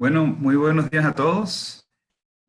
Bueno, muy buenos días a todos.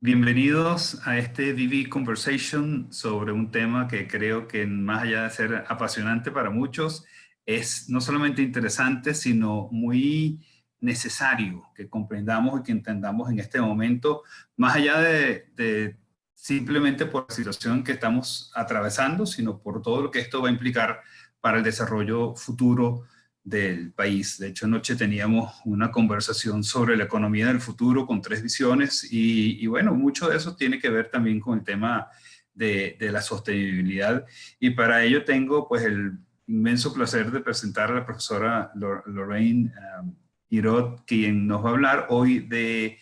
Bienvenidos a este VV Conversation sobre un tema que creo que más allá de ser apasionante para muchos, es no solamente interesante, sino muy necesario que comprendamos y que entendamos en este momento, más allá de simplemente por la situación que estamos atravesando, sino por todo lo que esto va a implicar para el desarrollo futuro del país. De hecho, anoche teníamos una conversación sobre la economía del futuro con tres visiones y bueno, mucho de eso tiene que ver también con el tema de la sostenibilidad. Y para ello tengo pues el inmenso placer de presentar a la profesora Lorraine Hirot, quien nos va a hablar hoy de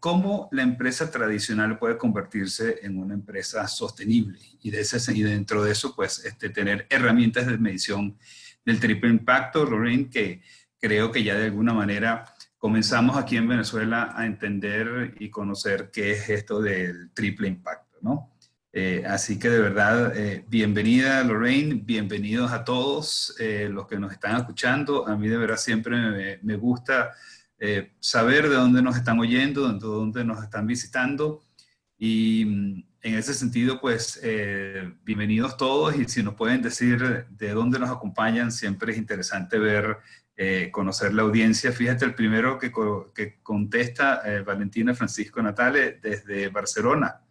cómo la empresa tradicional puede convertirse en una empresa sostenible y dentro de eso pues tener herramientas de medición del triple impacto, Lorraine, que creo que ya de alguna manera comenzamos aquí en Venezuela a entender y conocer qué es esto del triple impacto, ¿no? Así que de verdad, bienvenida Lorraine, bienvenidos a todos los que nos están escuchando. A mí de verdad siempre me gusta saber de dónde nos están oyendo, de dónde nos están visitando. Y en ese sentido, pues, bienvenidos todos y si nos pueden decir de dónde nos acompañan, siempre es interesante ver, conocer la audiencia. Fíjate, el primero que contesta, Valentina Francisco Natale, desde Barcelona.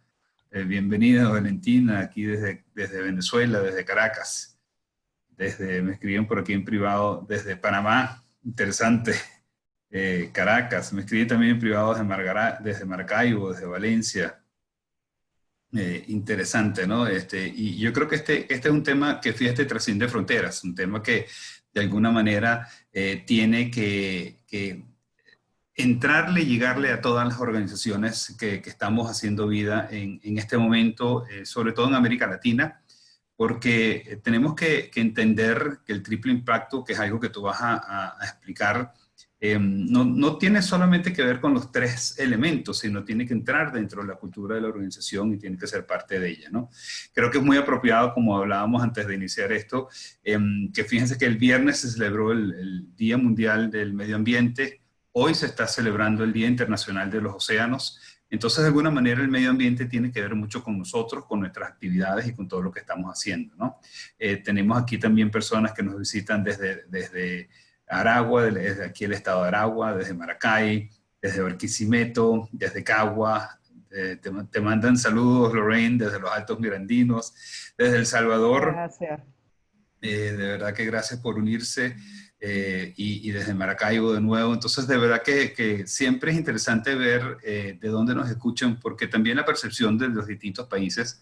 Bienvenida, Valentina, aquí desde Venezuela, desde Caracas. Me escriben por aquí en privado desde Panamá. Interesante. Caracas. Me escriben también en privado desde Maracaibo, desde Valencia. Interesante, ¿no? Y yo creo que este es un tema que, fíjate, trasciende fronteras, un tema que de alguna manera tiene que entrarle y llegarle a todas las organizaciones que estamos haciendo vida en este momento, sobre todo en América Latina, porque tenemos que entender que el triple impacto, que es algo que tú vas a explicar, no tiene solamente que ver con los tres elementos, sino tiene que entrar dentro de la cultura de la organización y tiene que ser parte de ella, ¿no? Creo que es muy apropiado, como hablábamos antes de iniciar esto, que fíjense que el viernes se celebró el Día Mundial del Medio Ambiente. Hoy se está celebrando el Día Internacional de los Océanos. Entonces, de alguna manera, el medio ambiente tiene que ver mucho con nosotros, con nuestras actividades y con todo lo que estamos haciendo, ¿no? Tenemos aquí también personas que nos visitan desde Aragua, desde aquí el estado de Aragua, desde Maracay, desde Barquisimeto, desde Cagua. Te mandan saludos, Lorraine, desde los Altos Mirandinos, desde El Salvador. Gracias. De verdad que gracias por unirse y desde Maracaibo de nuevo. Entonces, de verdad que siempre es interesante ver de dónde nos escuchan, porque también la percepción de los distintos países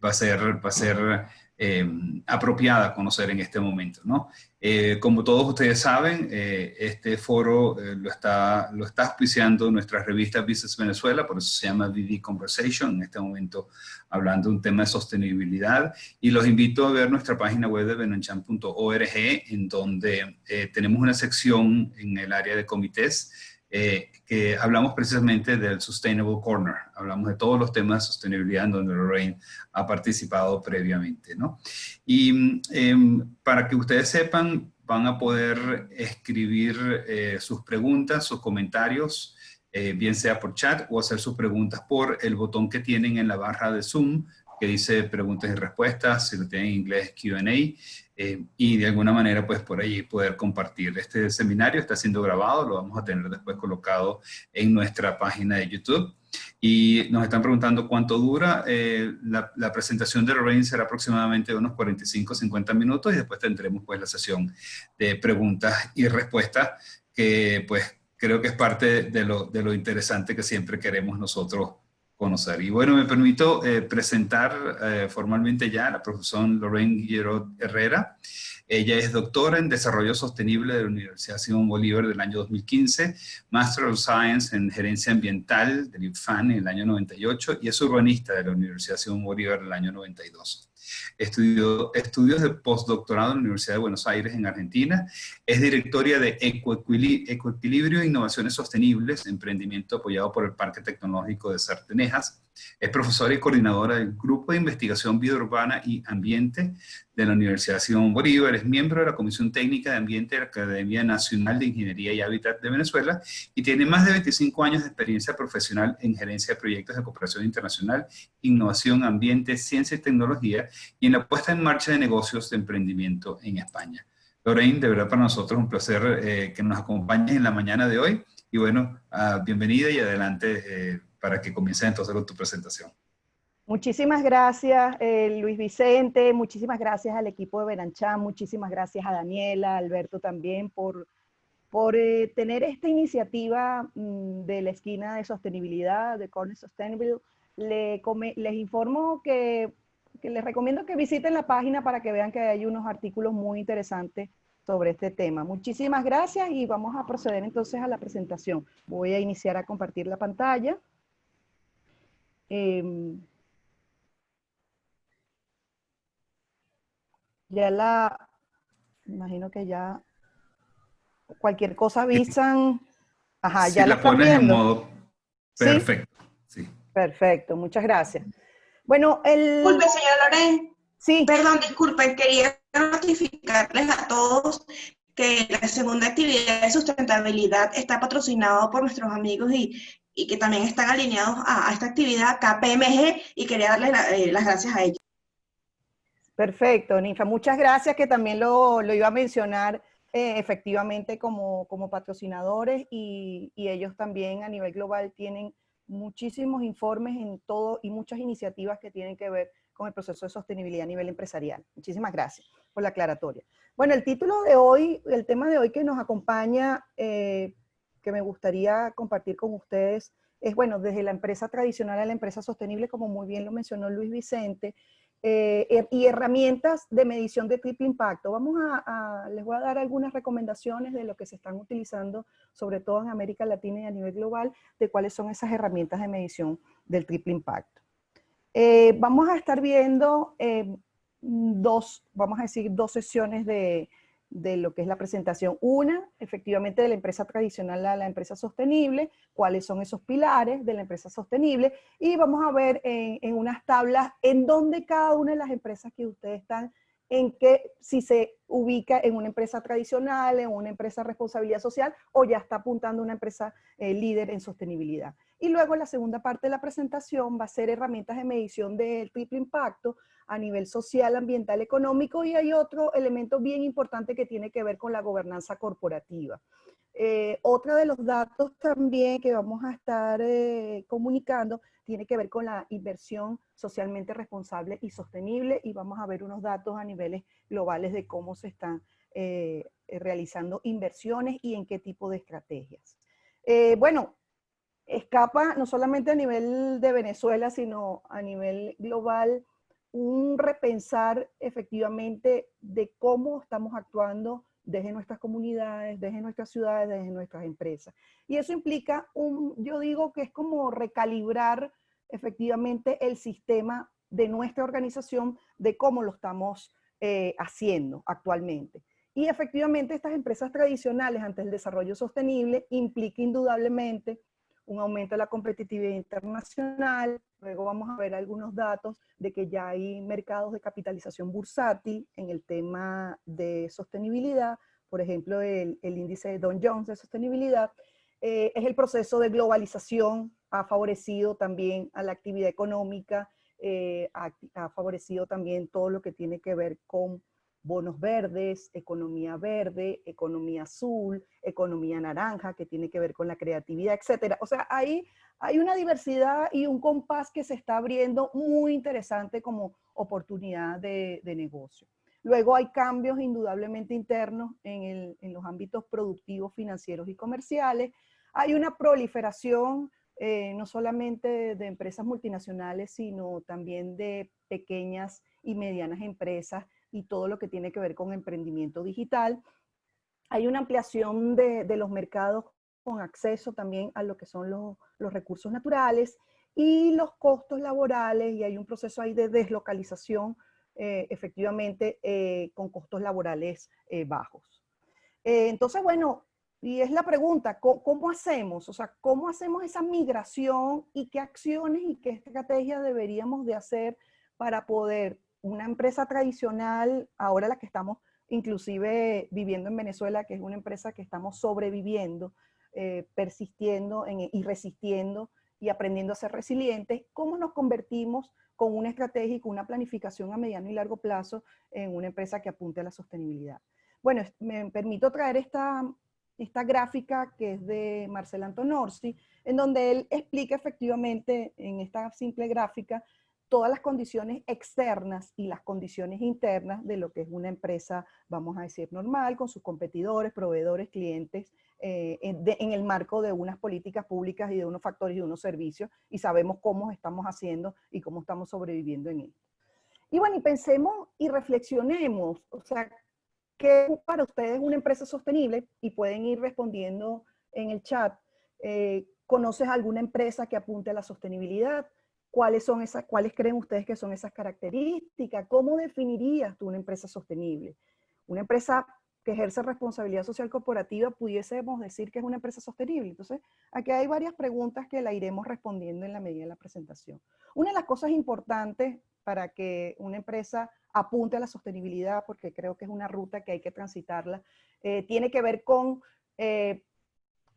va a ser apropiada conocer en este momento, ¿no? Como todos ustedes saben, este foro lo está auspiciando nuestra revista Business Venezuela, por eso se llama VV Conversation, en este momento hablando de un tema de sostenibilidad. Y los invito a ver nuestra página web de benanchan.org, en donde tenemos una sección en el área de comités que hablamos precisamente del Sustainable Corner. Hablamos de todos los temas de sostenibilidad en donde Lorraine ha participado previamente, ¿no? Y para que ustedes sepan, van a poder escribir sus preguntas, sus comentarios, bien sea por chat o hacer sus preguntas por el botón que tienen en la barra de Zoom, que dice preguntas y respuestas, si lo tienen en inglés, Q&A, y de alguna manera pues por ahí poder compartir. Este seminario está siendo grabado, lo vamos a tener después colocado en nuestra página de YouTube. Y nos están preguntando cuánto dura. La presentación de Lorraine será aproximadamente unos 45-50 minutos y después tendremos pues la sesión de preguntas y respuestas que pues creo que es parte de lo interesante que siempre queremos nosotros conocer. Y bueno, me permito presentar formalmente ya a la profesora Lorraine Hirot Herrera. Ella es doctora en Desarrollo Sostenible de la Universidad Simón Bolívar del año 2015, Master of Science en Gerencia Ambiental del IPFAN en el año 98 y es urbanista de la Universidad Simón Bolívar del año 92. Estudió estudios de postdoctorado en la Universidad de Buenos Aires en Argentina. Es directora de Ecoequilibrio e Innovaciones Sostenibles, emprendimiento apoyado por el Parque Tecnológico de Sartenejas. Es profesora y coordinadora del Grupo de Investigación Vida Urbana y Ambiente de la Universidad Simón Bolívar. Es miembro de la Comisión Técnica de Ambiente de la Academia Nacional de Ingeniería y Hábitat de Venezuela y tiene más de 25 años de experiencia profesional en gerencia de proyectos de cooperación internacional, innovación, ambiente, ciencia y tecnología y en la puesta en marcha de negocios de emprendimiento en España. Lorraine, de verdad para nosotros es un placer que nos acompañes en la mañana de hoy. Y bueno, bienvenida y adelante para que comiences entonces con tu presentación. Muchísimas gracias, Luis Vicente, muchísimas gracias al equipo de Berancham, muchísimas gracias a Daniela, a Alberto también por tener esta iniciativa de la esquina de sostenibilidad, de Corner Sustainable. Les informo que les recomiendo que visiten la página para que vean que hay unos artículos muy interesantes sobre este tema. Muchísimas gracias y vamos a proceder entonces a la presentación. Voy a iniciar a compartir la pantalla. Imagino que ya cualquier cosa avisan. Ajá, Si ya la la están pones en viendo. modo ¿Sí? perfecto. Sí. Perfecto, muchas gracias. Bueno, Disculpe, señora Loren. Sí. Perdón, disculpen, quería notificarles a todos que la segunda actividad de sustentabilidad está patrocinado por nuestros amigos y que también están alineados a esta actividad KPMG y quería darles las gracias a ellos. Perfecto, Ninfa. Muchas gracias, que también lo iba a mencionar efectivamente como patrocinadores y ellos también a nivel global tienen muchísimos informes en todo y muchas iniciativas que tienen que ver con el proceso de sostenibilidad a nivel empresarial. Muchísimas gracias por la aclaratoria. Bueno, el título de hoy, el tema de hoy que nos acompaña, que me gustaría compartir con ustedes, es, bueno, desde la empresa tradicional a la empresa sostenible, como muy bien lo mencionó Luis Vicente, y herramientas de medición de triple impacto. Les voy a dar algunas recomendaciones de lo que se están utilizando, sobre todo en América Latina y a nivel global, de cuáles son esas herramientas de medición del triple impacto. Vamos a estar viendo dos sesiones de lo que es la presentación. Una, efectivamente, de la empresa tradicional a la empresa sostenible, cuáles son esos pilares de la empresa sostenible, y vamos a ver en unas tablas en dónde cada una de las empresas que ustedes están, si se ubica en una empresa tradicional, en una empresa de responsabilidad social, o ya está apuntando a una empresa líder en sostenibilidad. Y luego la segunda parte de la presentación va a ser herramientas de medición del triple impacto a nivel social, ambiental, económico, y hay otro elemento bien importante que tiene que ver con la gobernanza corporativa. Otro de los datos también que vamos a estar comunicando tiene que ver con la inversión socialmente responsable y sostenible, y vamos a ver unos datos a niveles globales de cómo se están realizando inversiones y en qué tipo de estrategias. Bueno, escapa no solamente a nivel de Venezuela, sino a nivel global, un repensar efectivamente de cómo estamos actuando desde nuestras comunidades, desde nuestras ciudades, desde nuestras empresas. Y eso implica, yo digo que es como recalibrar efectivamente el sistema de nuestra organización, de cómo lo estamos haciendo actualmente. Y efectivamente estas empresas tradicionales ante el desarrollo sostenible implica indudablemente un aumento de la competitividad internacional. Luego vamos a ver algunos datos de que ya hay mercados de capitalización bursátil en el tema de sostenibilidad. Por ejemplo, el índice de Dow Jones de sostenibilidad. Es el proceso de globalización, ha favorecido también a la actividad económica, ha favorecido también todo lo que tiene que ver con bonos verdes, economía verde, economía azul, economía naranja, que tiene que ver con la creatividad, etc. O sea, hay una diversidad y un compás que se está abriendo muy interesante como oportunidad de negocio. Luego hay cambios indudablemente internos en los ámbitos productivos, financieros y comerciales. Hay una proliferación no solamente de empresas multinacionales, sino también de pequeñas y medianas empresas y todo lo que tiene que ver con emprendimiento digital. Hay una ampliación de los mercados con acceso también a lo que son los recursos naturales y los costos laborales, y hay un proceso ahí de deslocalización efectivamente con costos laborales bajos. Entonces, bueno, y es la pregunta, ¿cómo hacemos? O sea, ¿cómo hacemos esa migración y qué acciones y qué estrategias deberíamos de hacer para poder una empresa tradicional, ahora la que estamos inclusive viviendo en Venezuela, que es una empresa que estamos sobreviviendo, persistiendo y resistiendo y aprendiendo a ser resilientes, ¿cómo nos convertimos con una estrategia y con una planificación a mediano y largo plazo en una empresa que apunte a la sostenibilidad? Bueno, me permito traer esta gráfica que es de Marcel Antonorsi, en donde él explica efectivamente en esta simple gráfica todas las condiciones externas y las condiciones internas de lo que es una empresa, vamos a decir, normal, con sus competidores, proveedores, clientes, en el marco de unas políticas públicas y de unos factores y de unos servicios, y sabemos cómo estamos haciendo y cómo estamos sobreviviendo en esto. Y bueno, y pensemos y reflexionemos, o sea, ¿qué es para ustedes una empresa sostenible? Y pueden ir respondiendo en el chat. ¿Conoces alguna empresa que apunte a la sostenibilidad? ¿Cuáles creen ustedes que son esas características? ¿Cómo definirías tú una empresa sostenible? Una empresa que ejerce responsabilidad social corporativa, pudiésemos decir que es una empresa sostenible. Entonces, aquí hay varias preguntas que la iremos respondiendo en la medida de la presentación. Una de las cosas importantes para que una empresa apunte a la sostenibilidad, porque creo que es una ruta que hay que transitarla, tiene que ver con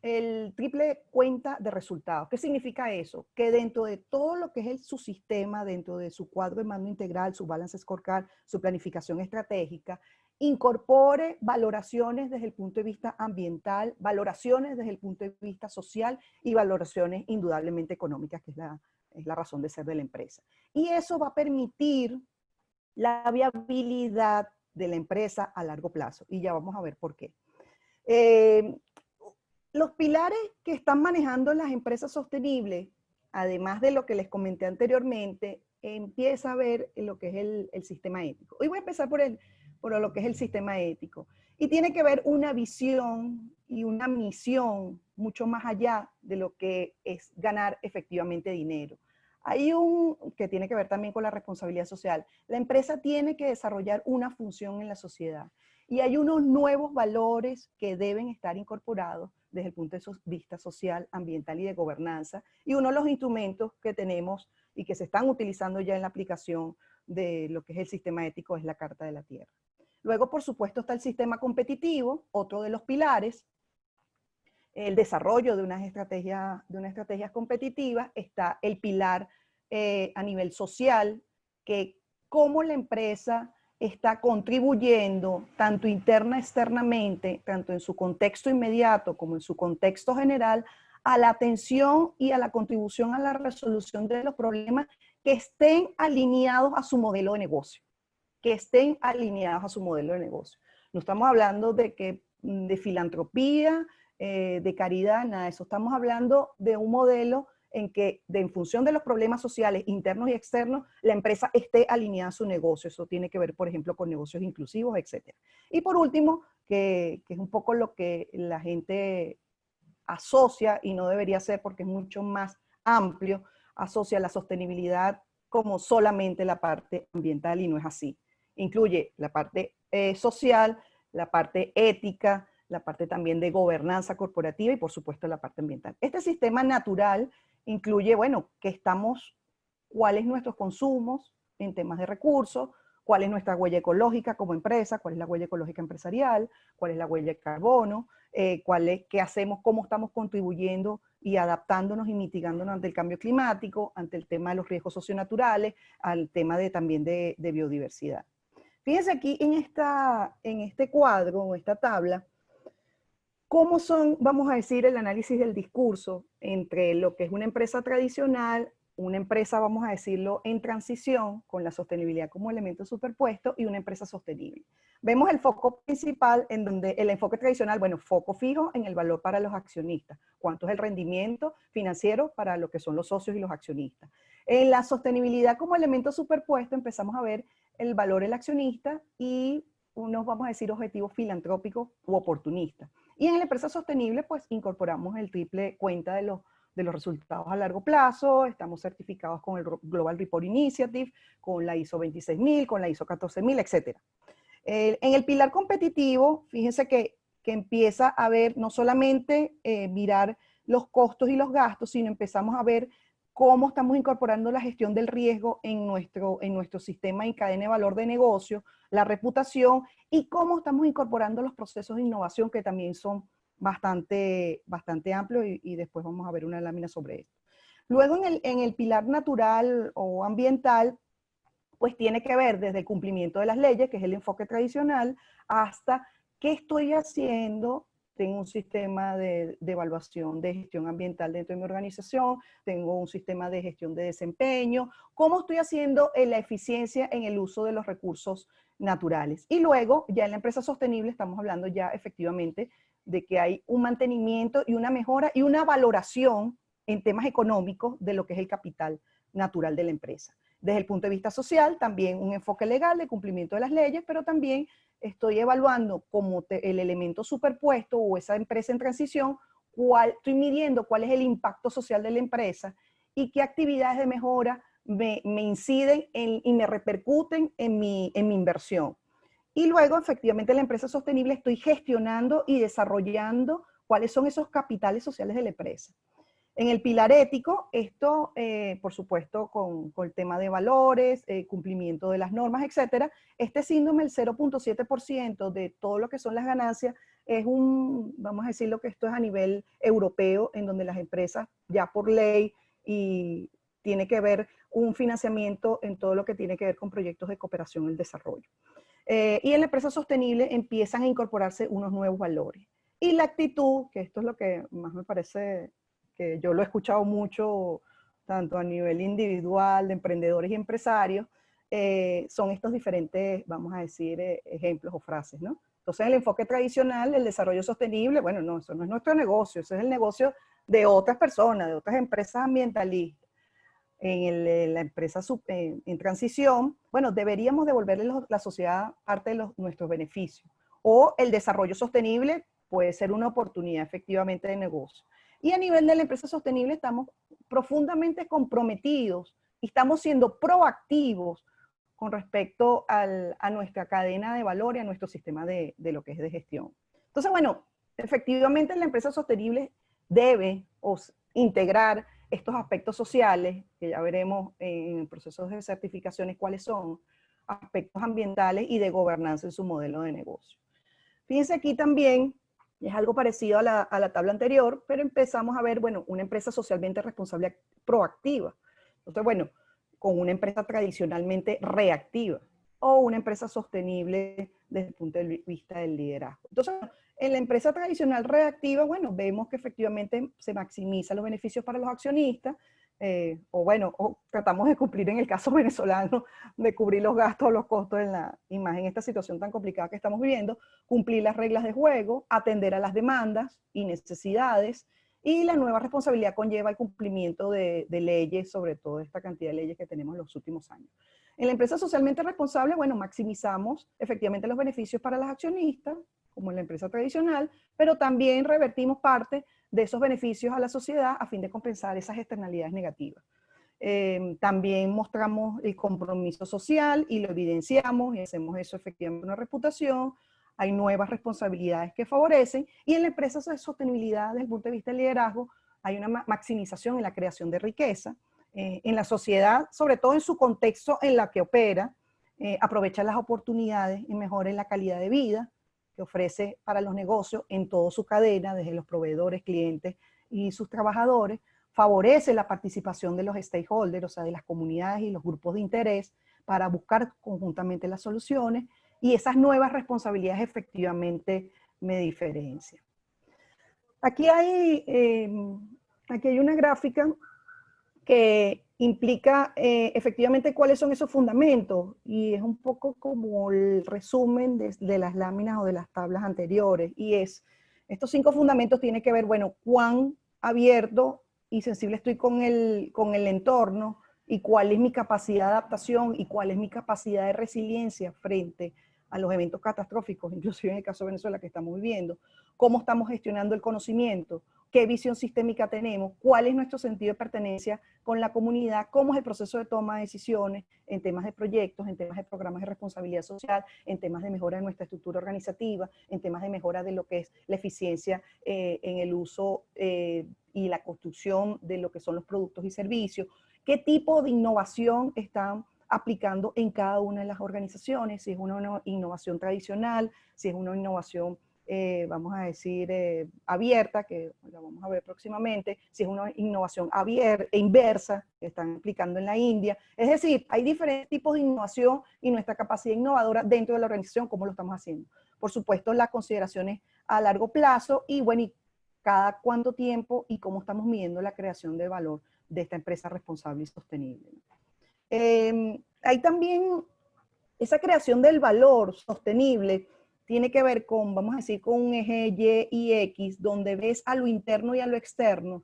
el triple cuenta de resultados. ¿Qué significa eso? Que dentro de todo lo que es su sistema, dentro de su cuadro de mando integral, su balance scorecard, su planificación estratégica, incorpore valoraciones desde el punto de vista ambiental, valoraciones desde el punto de vista social y valoraciones indudablemente económicas, que es la razón de ser de la empresa. Y eso va a permitir la viabilidad de la empresa a largo plazo. Y ya vamos a ver por qué. Los pilares que están manejando las empresas sostenibles, además de lo que les comenté anteriormente, empieza a ver lo que es el sistema ético. Hoy voy a empezar por lo que es el sistema ético. Y tiene que ver una visión y una misión mucho más allá de lo que es ganar efectivamente dinero. Hay que tiene que ver también con la responsabilidad social. La empresa tiene que desarrollar una función en la sociedad. Y hay unos nuevos valores que deben estar incorporados desde el punto de vista social, ambiental y de gobernanza. Y uno de los instrumentos que tenemos y que se están utilizando ya en la aplicación de lo que es el sistema ético es la Carta de la Tierra. Luego, por supuesto, está el sistema competitivo, otro de los pilares, el desarrollo de unas estrategias competitivas. Está el pilar a nivel social, que cómo la empresa está contribuyendo tanto interna externamente, tanto en su contexto inmediato como en su contexto general, a la atención y a la contribución a la resolución de los problemas que estén alineados a su modelo de negocio. Que estén alineados a su modelo de negocio. No estamos hablando de filantropía, de caridad, nada de eso. Estamos hablando de un modelo en que, en función de los problemas sociales internos y externos, la empresa esté alineada a su negocio. Eso tiene que ver, por ejemplo, con negocios inclusivos, etc. Y por último, que es un poco lo que la gente asocia, y no debería ser porque es mucho más amplio, asocia la sostenibilidad como solamente la parte ambiental, y no es así. Incluye la parte social, la parte ética, la parte también de gobernanza corporativa y por supuesto la parte ambiental. Este sistema natural incluye, bueno, cuáles nuestros consumos en temas de recursos, cuál es nuestra huella ecológica como empresa, cuál es la huella ecológica empresarial, cuál es la huella de carbono, qué hacemos, cómo estamos contribuyendo y adaptándonos y mitigándonos ante el cambio climático, ante el tema de los riesgos socionaturales, al tema también de biodiversidad. Fíjense aquí en este cuadro o esta tabla, cómo son, vamos a decir, el análisis del discurso entre lo que es una empresa tradicional, una empresa, vamos a decirlo, en transición, con la sostenibilidad como elemento superpuesto, y una empresa sostenible. Vemos el foco principal en donde el enfoque tradicional, bueno, foco fijo en el valor para los accionistas. ¿Cuánto es el rendimiento financiero para lo que son los socios y los accionistas? En la sostenibilidad como elemento superpuesto empezamos a ver el valor del accionista y unos, vamos a decir, objetivos filantrópicos u oportunistas. Y en la empresa sostenible, pues, incorporamos el triple cuenta de los resultados a largo plazo. Estamos certificados con el Global Report Initiative, con la ISO 26000, con la ISO 14000, etc. En el pilar competitivo, fíjense que que empieza a ver no solamente mirar los costos y los gastos, sino empezamos a ver cómo estamos incorporando la gestión del riesgo en nuestro sistema y cadena de valor de negocio, la reputación, y cómo estamos incorporando los procesos de innovación que también son bastante amplios, y después vamos a ver una lámina sobre esto. Luego en el pilar natural o ambiental, pues tiene que ver desde el cumplimiento de las leyes, que es el enfoque tradicional, hasta qué estoy haciendo. Tengo un sistema de evaluación de gestión ambiental dentro de mi organización, tengo un sistema de gestión de desempeño, cómo estoy haciendo la eficiencia en el uso de los recursos naturales. Y luego, ya en la empresa sostenible, estamos hablando ya efectivamente de que hay un mantenimiento y una mejora y una valoración en temas económicos de lo que es el capital natural de la empresa. Desde el punto de vista social, también un enfoque legal de cumplimiento de las leyes, pero también estoy evaluando como el elemento superpuesto o esa empresa en transición, estoy midiendo cuál es el impacto social de la empresa y qué actividades de mejora me inciden y me repercuten en mi inversión. Y luego, efectivamente, en la empresa sostenible estoy gestionando y desarrollando cuáles son esos capitales sociales de la empresa. En el pilar ético, esto, por supuesto, con el tema de valores, cumplimiento de las normas, etcétera, este síndrome, el 0.7% de todo lo que son las ganancias, es vamos a decirlo que esto es a nivel europeo, en donde las empresas ya por ley y tiene que ver un financiamiento en todo lo que tiene que ver con proyectos de cooperación y el desarrollo. Y en la empresa sostenible empiezan a incorporarse unos nuevos valores. Y la actitud, que esto es lo que más me parece que yo lo he escuchado mucho, tanto a nivel individual, de emprendedores y empresarios, son estos diferentes, vamos a decir, ejemplos o frases, ¿no? Entonces, el enfoque tradicional, el desarrollo sostenible, bueno, no, eso no es nuestro negocio, eso es el negocio de otras personas, de otras empresas ambientalistas. En la empresa en transición, bueno, deberíamos devolverle a la sociedad parte de nuestros beneficios. O el desarrollo sostenible puede ser una oportunidad efectivamente de negocio. Y a nivel de la empresa sostenible estamos profundamente comprometidos y estamos siendo proactivos con respecto a nuestra cadena de valor y a nuestro sistema de lo que es de gestión. Entonces, bueno, efectivamente la empresa sostenible debe integrar estos aspectos sociales, que ya veremos en procesos de certificaciones cuáles son, aspectos ambientales y de gobernanza en su modelo de negocio. Fíjense aquí también, es algo parecido a la tabla anterior, pero empezamos a ver, bueno, una empresa socialmente responsable proactiva. Entonces, bueno, con una empresa tradicionalmente reactiva o una empresa sostenible desde el punto de vista del liderazgo. Entonces, en la empresa tradicional reactiva, bueno, vemos que efectivamente se maximizan los beneficios para los accionistas, o tratamos de cumplir en el caso venezolano, de cubrir los gastos o los costos y más en esta situación tan complicada que estamos viviendo, cumplir las reglas de juego, atender a las demandas y necesidades, y la nueva responsabilidad conlleva el cumplimiento de leyes, sobre todo esta cantidad de leyes que tenemos en los últimos años. En la empresa socialmente responsable, bueno, maximizamos efectivamente los beneficios para los accionistas, como en la empresa tradicional, pero también revertimos parte de esos beneficios a la sociedad a fin de compensar esas externalidades negativas. También mostramos el compromiso social y lo evidenciamos y hacemos eso efectivamente una reputación. Hay nuevas responsabilidades que favorecen y en la empresa de sostenibilidad desde el punto de vista del liderazgo hay una maximización en la creación de riqueza. En la sociedad, sobre todo en su contexto en la que opera, aprovecha las oportunidades y mejora la calidad de vida que ofrece para los negocios en toda su cadena, desde los proveedores, clientes y sus trabajadores, favorece la participación de los stakeholders, o sea, de las comunidades y los grupos de interés, para buscar conjuntamente las soluciones, y esas nuevas responsabilidades efectivamente me diferencian. Aquí hay una gráfica que implica efectivamente cuáles son esos fundamentos, y es un poco como el resumen de las láminas o de las tablas anteriores, y estos 5 fundamentos tienen que ver, bueno, cuán abierto y sensible estoy con el entorno, y cuál es mi capacidad de adaptación y cuál es mi capacidad de resiliencia frente a los eventos catastróficos, inclusive en el caso de Venezuela que estamos viviendo, cómo estamos gestionando el conocimiento, qué visión sistémica tenemos, cuál es nuestro sentido de pertenencia con la comunidad, cómo es el proceso de toma de decisiones en temas de proyectos, en temas de programas de responsabilidad social, en temas de mejora de nuestra estructura organizativa, en temas de mejora de lo que es la eficiencia en el uso y la construcción de lo que son los productos y servicios, qué tipo de innovación están aplicando en cada una de las organizaciones, si es una innovación tradicional, si es una innovación, vamos a decir, abierta, que la vamos a ver próximamente, si es una innovación abierta e inversa, que están aplicando en la India. Es decir, hay diferentes tipos de innovación y nuestra capacidad innovadora dentro de la organización, cómo lo estamos haciendo. Por supuesto, las consideraciones a largo plazo y, bueno, y cada cuánto tiempo y cómo estamos midiendo la creación de valor de esta empresa responsable y sostenible. Hay también esa creación del valor sostenible, tiene que ver con, vamos a decir, con un eje Y y X, donde ves a lo interno y a lo externo,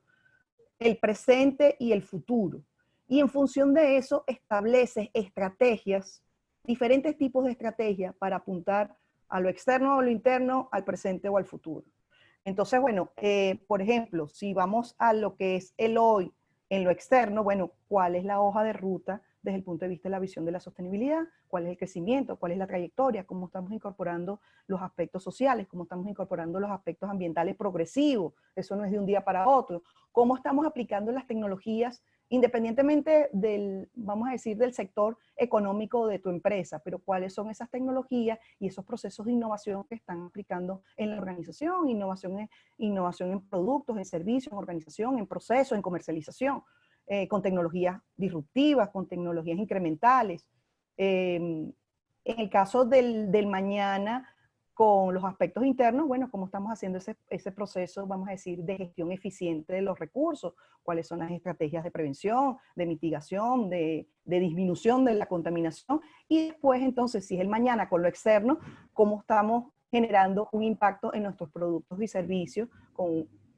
el presente y el futuro. Y en función de eso estableces estrategias, diferentes tipos de estrategias para apuntar a lo externo o a lo interno, al presente o al futuro. Entonces, bueno, por ejemplo, si vamos a lo que es el hoy en lo externo, bueno, ¿cuál es la hoja de ruta desde el punto de vista de la visión de la sostenibilidad? ¿Cuál es el crecimiento? ¿Cuál es la trayectoria? ¿Cómo estamos incorporando los aspectos sociales? ¿Cómo estamos incorporando los aspectos ambientales progresivos? Eso no es de un día para otro. ¿Cómo estamos aplicando las tecnologías independientemente del, vamos a decir, del sector económico de tu empresa, pero cuáles son esas tecnologías y esos procesos de innovación que están aplicando en la organización, innovación en productos, en servicios, en organización, en procesos, en comercialización, con tecnologías disruptivas, con tecnologías incrementales. En el caso del mañana, con los aspectos internos, bueno, cómo estamos haciendo ese proceso, vamos a decir, de gestión eficiente de los recursos, cuáles son las estrategias de prevención, de mitigación, de disminución de la contaminación, y después entonces, si es el mañana con lo externo, cómo estamos generando un impacto en nuestros productos y servicios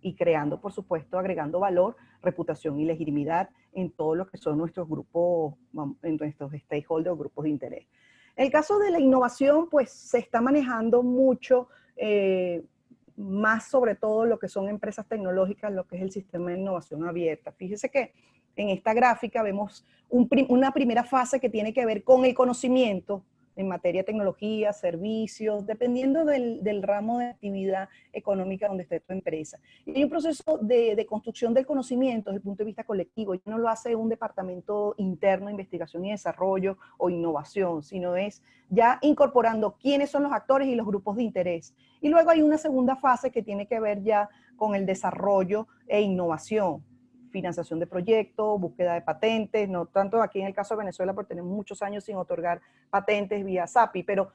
y creando, por supuesto, agregando valor, reputación y legitimidad en todo lo que son nuestros grupos, en nuestros stakeholders o grupos de interés. En el caso de la innovación, pues se está manejando mucho, más sobre todo lo que son empresas tecnológicas, lo que es el sistema de innovación abierta. Fíjese que en esta gráfica vemos una primera fase que tiene que ver con el conocimiento en materia de tecnología, servicios, dependiendo del ramo de actividad económica donde esté tu empresa. Y hay un proceso de construcción del conocimiento desde el punto de vista colectivo. Ya no lo hace un departamento interno de investigación y desarrollo o innovación, sino es ya incorporando quiénes son los actores y los grupos de interés. Y luego hay una segunda fase que tiene que ver ya con el desarrollo e innovación, financiación de proyectos, búsqueda de patentes, no tanto aquí en el caso de Venezuela, porque tenemos muchos años sin otorgar patentes vía SAPI, pero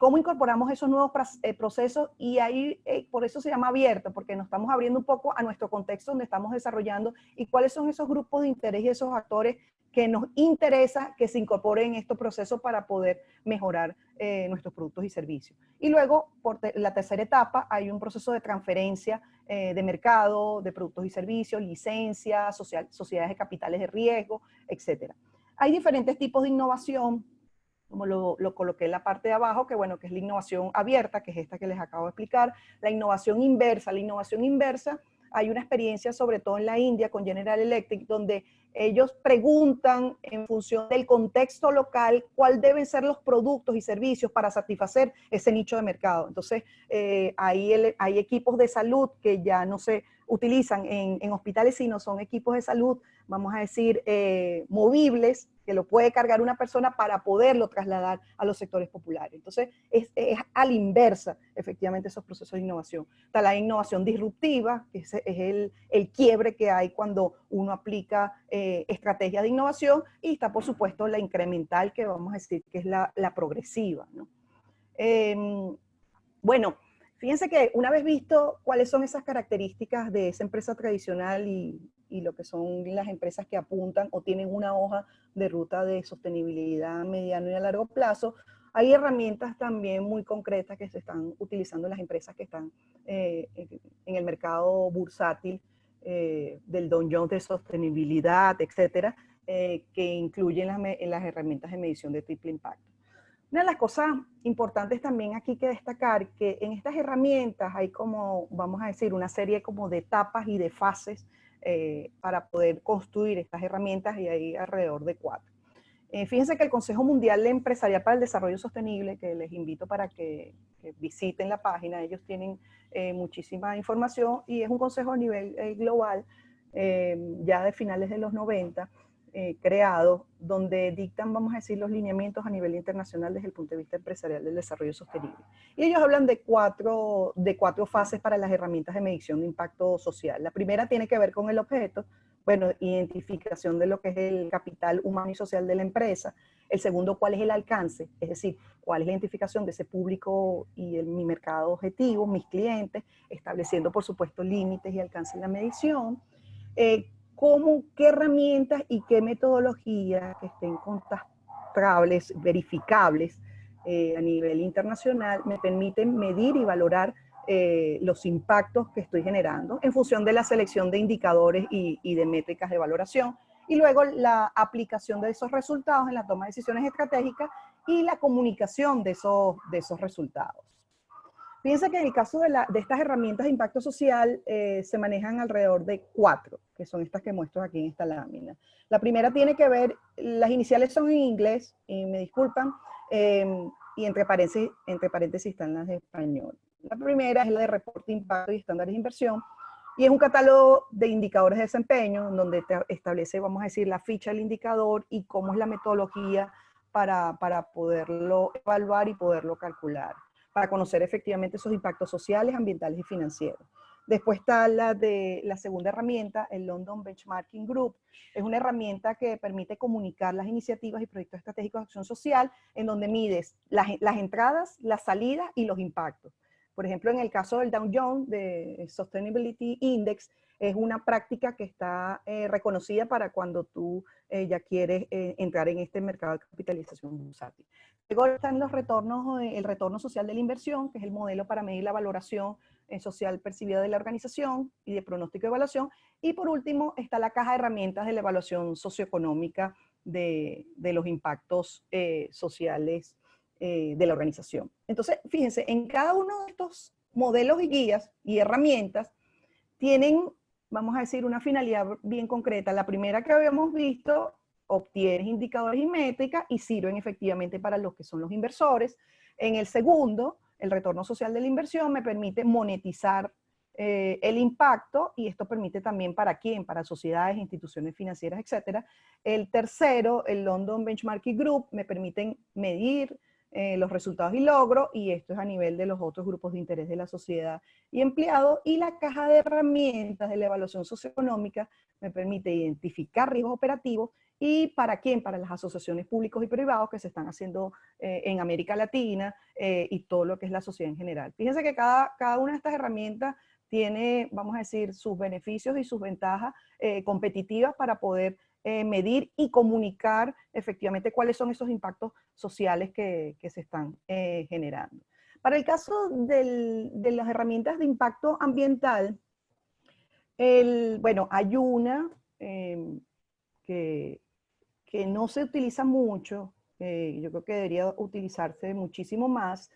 cómo incorporamos esos nuevos procesos, y ahí por eso se llama abierto, porque nos estamos abriendo un poco a nuestro contexto donde estamos desarrollando y cuáles son esos grupos de interés y esos actores que nos interesa que se incorporen en estos procesos para poder mejorar nuestros productos y servicios. Y luego, por la tercera etapa, hay un proceso de transferencia de mercado, de productos y servicios, licencias, sociedades de capitales de riesgo, etc. Hay diferentes tipos de innovación, como lo coloqué en la parte de abajo, que bueno, que es la innovación abierta, que es esta que les acabo de explicar. La innovación inversa, hay una experiencia sobre todo en la India con General Electric, donde ellos preguntan en función del contexto local cuál deben ser los productos y servicios para satisfacer ese nicho de mercado. Entonces, hay equipos de salud que ya no se utilizan en hospitales, sino son equipos de salud, vamos a decir, movibles, que lo puede cargar una persona para poderlo trasladar a los sectores populares. Entonces, es a la inversa, efectivamente, esos procesos de innovación. Está la innovación disruptiva, que es el quiebre que hay cuando uno aplica estrategias de innovación, y está, por supuesto, la incremental, que vamos a decir que es la progresiva, ¿no? Bueno, fíjense que una vez visto cuáles son esas características de esa empresa tradicional y lo que son las empresas que apuntan o tienen una hoja de ruta de sostenibilidad a mediano y a largo plazo, hay herramientas también muy concretas que se están utilizando en las empresas que están en el mercado bursátil del Dow Jones de sostenibilidad, etcétera, que incluyen las herramientas de medición de triple impacto. Una de las cosas importantes también aquí que destacar, que en estas herramientas hay como, vamos a decir, una serie como de etapas y de fases para poder construir estas herramientas, y hay alrededor de 4. Fíjense que el Consejo Mundial Empresarial para el Desarrollo Sostenible, que les invito para que visiten la página, ellos tienen muchísima información y es un consejo a nivel global, ya de finales de los 90, creado, donde dictan, vamos a decir, los lineamientos a nivel internacional desde el punto de vista empresarial del desarrollo sostenible. Y ellos hablan de cuatro fases para las herramientas de medición de impacto social. La primera tiene que ver con el objeto, bueno, identificación de lo que es el capital humano y social de la empresa. El segundo, cuál es el alcance, es decir, cuál es la identificación de ese público y mi mercado objetivo, mis clientes, estableciendo, por supuesto, límites y alcance en la medición. Qué herramientas y qué metodologías que estén contrastables, verificables a nivel internacional me permiten medir y valorar los impactos que estoy generando en función de la selección de indicadores y de métricas de valoración, y luego la aplicación de esos resultados en la toma de decisiones estratégicas y la comunicación de esos resultados. Fíjense que en el caso de estas herramientas de impacto social se manejan alrededor de 4, que son estas que muestro aquí en esta lámina. La primera tiene que ver, las iniciales son en inglés, y me disculpan, y entre paréntesis están las de español. La primera es la de reporte de impacto y estándares de inversión, y es un catálogo de indicadores de desempeño, donde te establece, vamos a decir, la ficha del indicador y cómo es la metodología para poderlo evaluar y poderlo calcular, para conocer efectivamente esos impactos sociales, ambientales y financieros. Después está la segunda herramienta, el London Benchmarking Group. Es una herramienta que permite comunicar las iniciativas y proyectos estratégicos de acción social, en donde mides las entradas, las salidas y los impactos. Por ejemplo, en el caso del Dow Jones, de Sustainability Index, es una práctica que está reconocida para cuando tú ya quieres entrar en este mercado de capitalización bursátil. Luego están los retornos, el retorno social de la inversión, que es el modelo para medir la valoración social percibida de la organización y de pronóstico de evaluación. Y por último está la caja de herramientas de la evaluación socioeconómica de los impactos sociales de la organización. Entonces, fíjense, en cada uno de estos modelos y guías y herramientas tienen, vamos a decir, una finalidad bien concreta. La primera que habíamos visto, obtienes indicadores y métricas y sirven efectivamente para los que son los inversores. En el segundo, el retorno social de la inversión me permite monetizar el impacto, y esto permite también para quién, para sociedades, instituciones financieras, etc. El tercero, el London Benchmarking Group, me permiten medir los resultados y logros, y esto es a nivel de los otros grupos de interés de la sociedad y empleados. Y la caja de herramientas de la evaluación socioeconómica me permite identificar riesgos operativos. ¿Y para quién? Para las asociaciones públicos y privados que se están haciendo en América Latina y todo lo que es la sociedad en general. Fíjense que cada una de estas herramientas tiene, vamos a decir, sus beneficios y sus ventajas competitivas para poder medir y comunicar efectivamente cuáles son esos impactos sociales que se están generando. Para el caso de las herramientas de impacto ambiental, bueno, hay una que no se utiliza mucho, yo creo que debería utilizarse muchísimo más,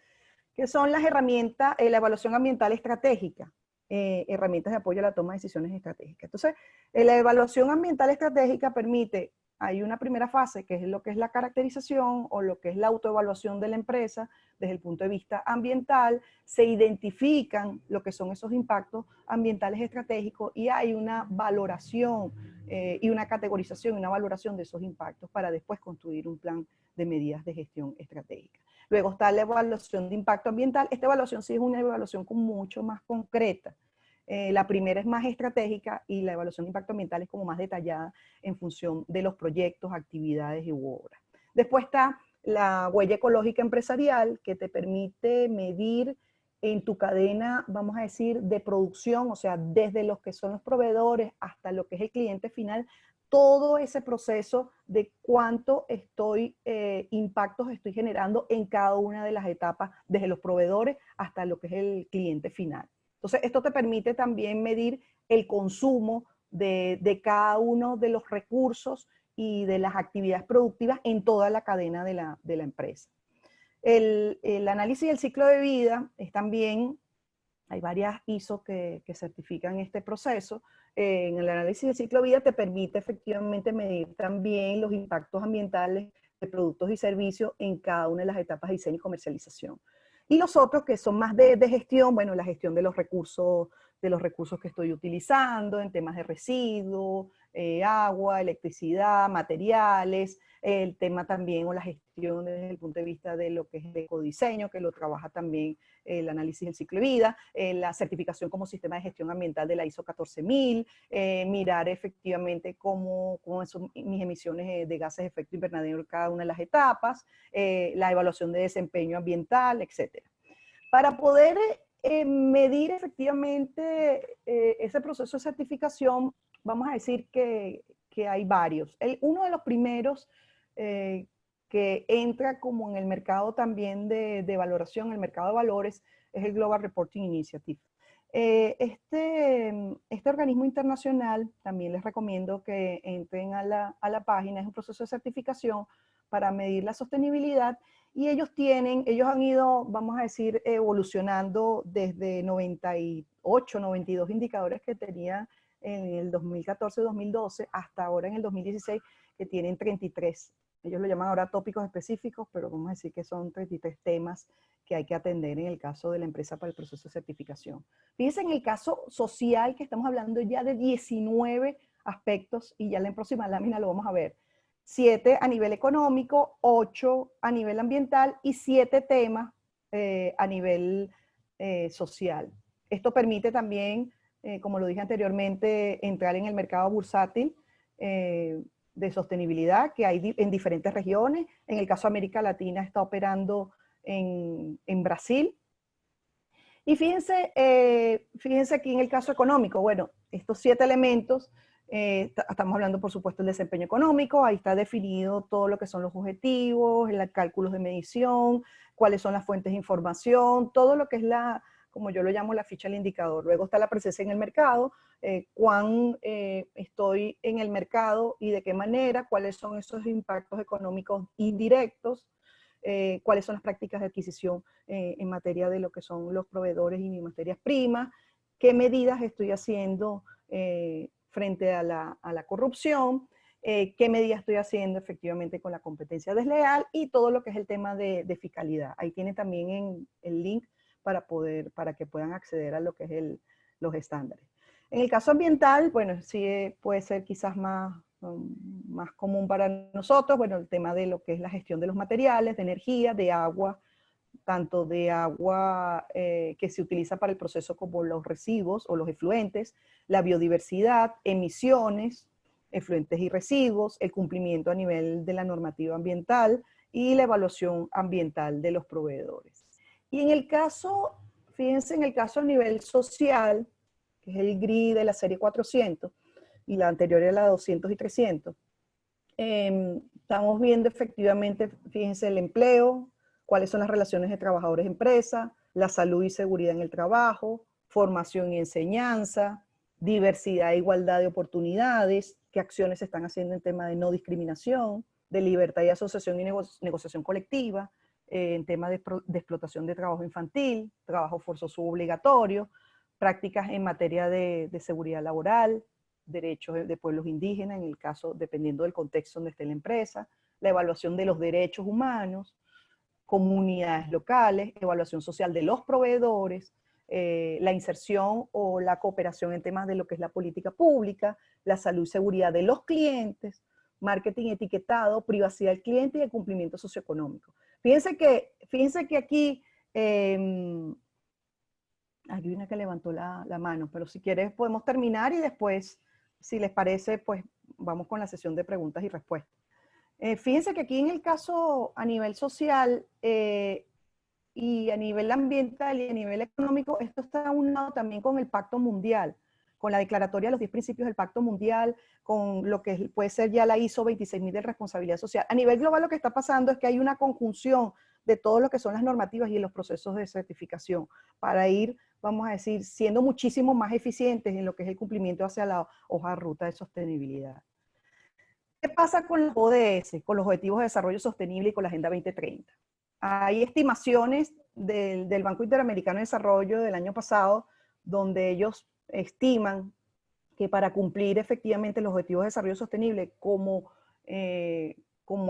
que son las herramientas, la evaluación ambiental estratégica, herramientas de apoyo a la toma de decisiones estratégicas. Entonces, la evaluación ambiental estratégica permite, hay una primera fase que es lo que es la caracterización o lo que es la autoevaluación de la empresa desde el punto de vista ambiental, se identifican lo que son esos impactos ambientales estratégicos y hay una valoración y una categorización y una valoración de esos impactos para después construir un plan de medidas de gestión estratégica. Luego está la evaluación de impacto ambiental. Esta evaluación sí es una evaluación mucho más concreta. La primera es más estratégica y la evaluación de impacto ambiental es como más detallada en función de los proyectos, actividades y obras. Después está la huella ecológica empresarial, que te permite medir en tu cadena, vamos a decir, de producción, o sea, desde los que son los proveedores hasta lo que es el cliente final, todo ese proceso de cuánto impactos estoy generando en cada una de las etapas, desde los proveedores hasta lo que es el cliente final. Entonces, esto te permite también medir el consumo de cada uno de los recursos y de las actividades productivas en toda la cadena de la empresa. El análisis del ciclo de vida es también, hay varias ISO que certifican este proceso. En el análisis del ciclo de vida te permite efectivamente medir también los impactos ambientales de productos y servicios en cada una de las etapas de diseño y comercialización. Y los otros que son más de gestión, bueno, la gestión de los recursos que estoy utilizando en temas de residuos, agua, electricidad, materiales, el tema también o la gestión desde el punto de vista de lo que es el ecodiseño, que lo trabaja también el análisis del ciclo de vida, la certificación como sistema de gestión ambiental de la ISO 14000, mirar efectivamente cómo son mis emisiones de gases de efecto invernadero en cada una de las etapas, la evaluación de desempeño ambiental, etc. Para poder medir efectivamente ese proceso de certificación, vamos a decir que hay varios. Uno de los primeros que entra como en el mercado también de valoración, el mercado de valores, es el Global Reporting Initiative. Este organismo internacional, también les recomiendo que entren a la página, es un proceso de certificación para medir la sostenibilidad, y ellos han ido, vamos a decir, evolucionando desde 98, 92 indicadores que tenían en el 2014-2012 hasta ahora en el 2016, que tienen 33. Ellos lo llaman ahora tópicos específicos, pero vamos a decir que son 33 temas que hay que atender en el caso de la empresa para el proceso de certificación. Fíjense, en el caso social, que estamos hablando ya de 19 aspectos, y ya en la próxima lámina lo vamos a ver. 7 a nivel económico, 8 a nivel ambiental y 7 temas a nivel social. Esto permite también, como lo dije anteriormente, entrar en el mercado bursátil de sostenibilidad que hay en diferentes regiones. En el caso de América Latina está operando en Brasil. Y fíjense aquí en el caso económico, bueno, estos 7 elementos, estamos hablando por supuesto del desempeño económico, ahí está definido todo lo que son los objetivos, los cálculos de medición, cuáles son las fuentes de información, todo lo que es como yo lo llamo, la ficha del indicador. Luego está la presencia en el mercado, cuán estoy en el mercado y de qué manera, cuáles son esos impactos económicos indirectos, cuáles son las prácticas de adquisición en materia de lo que son los proveedores y mis materias primas, qué medidas estoy haciendo frente a la corrupción, qué medidas estoy haciendo efectivamente con la competencia desleal y todo lo que es el tema de fiscalidad. Ahí tiene también el link para que puedan acceder a lo que es los estándares. En el caso ambiental, bueno, sí puede ser quizás más común para nosotros, bueno, el tema de lo que es la gestión de los materiales, de energía, de agua, tanto de agua que se utiliza para el proceso como los residuos o los efluentes, la biodiversidad, emisiones, efluentes y residuos, el cumplimiento a nivel de la normativa ambiental y la evaluación ambiental de los proveedores. Y en el caso, fíjense, en el caso a nivel social, que es el GRI de la serie 400, y la anterior era la 200 y 300, estamos viendo efectivamente, fíjense, el empleo, cuáles son las relaciones de trabajadores-empresa, la salud y seguridad en el trabajo, formación y enseñanza, diversidad e igualdad de oportunidades, qué acciones se están haciendo en tema de no discriminación, de libertad y asociación y negociación colectiva, en tema de explotación de trabajo infantil, trabajo forzoso obligatorio, prácticas en materia de seguridad laboral, derechos de pueblos indígenas, en el caso, dependiendo del contexto donde esté la empresa, la evaluación de los derechos humanos, comunidades locales, evaluación social de los proveedores, la inserción o la cooperación en temas de lo que es la política pública, la salud y seguridad de los clientes, marketing etiquetado, privacidad del cliente y el cumplimiento socioeconómico. Fíjense que aquí, hay una que levantó la mano, pero si quieres podemos terminar y después, si les parece, pues vamos con la sesión de preguntas y respuestas. Fíjense que aquí en el caso a nivel social y a nivel ambiental y a nivel económico, esto está unado también con el Pacto Mundial, con la declaratoria de los 10 principios del Pacto Mundial, con lo que puede ser ya la ISO 26000 de responsabilidad social. A nivel global lo que está pasando es que hay una conjunción de todo lo que son las normativas y los procesos de certificación para ir, vamos a decir, siendo muchísimo más eficientes en lo que es el cumplimiento hacia la hoja de ruta de sostenibilidad. ¿Qué pasa con los ODS, con los Objetivos de Desarrollo Sostenible y con la Agenda 2030? hay estimaciones del Banco Interamericano de Desarrollo del año pasado, donde ellos estiman que para cumplir efectivamente los objetivos de desarrollo sostenible como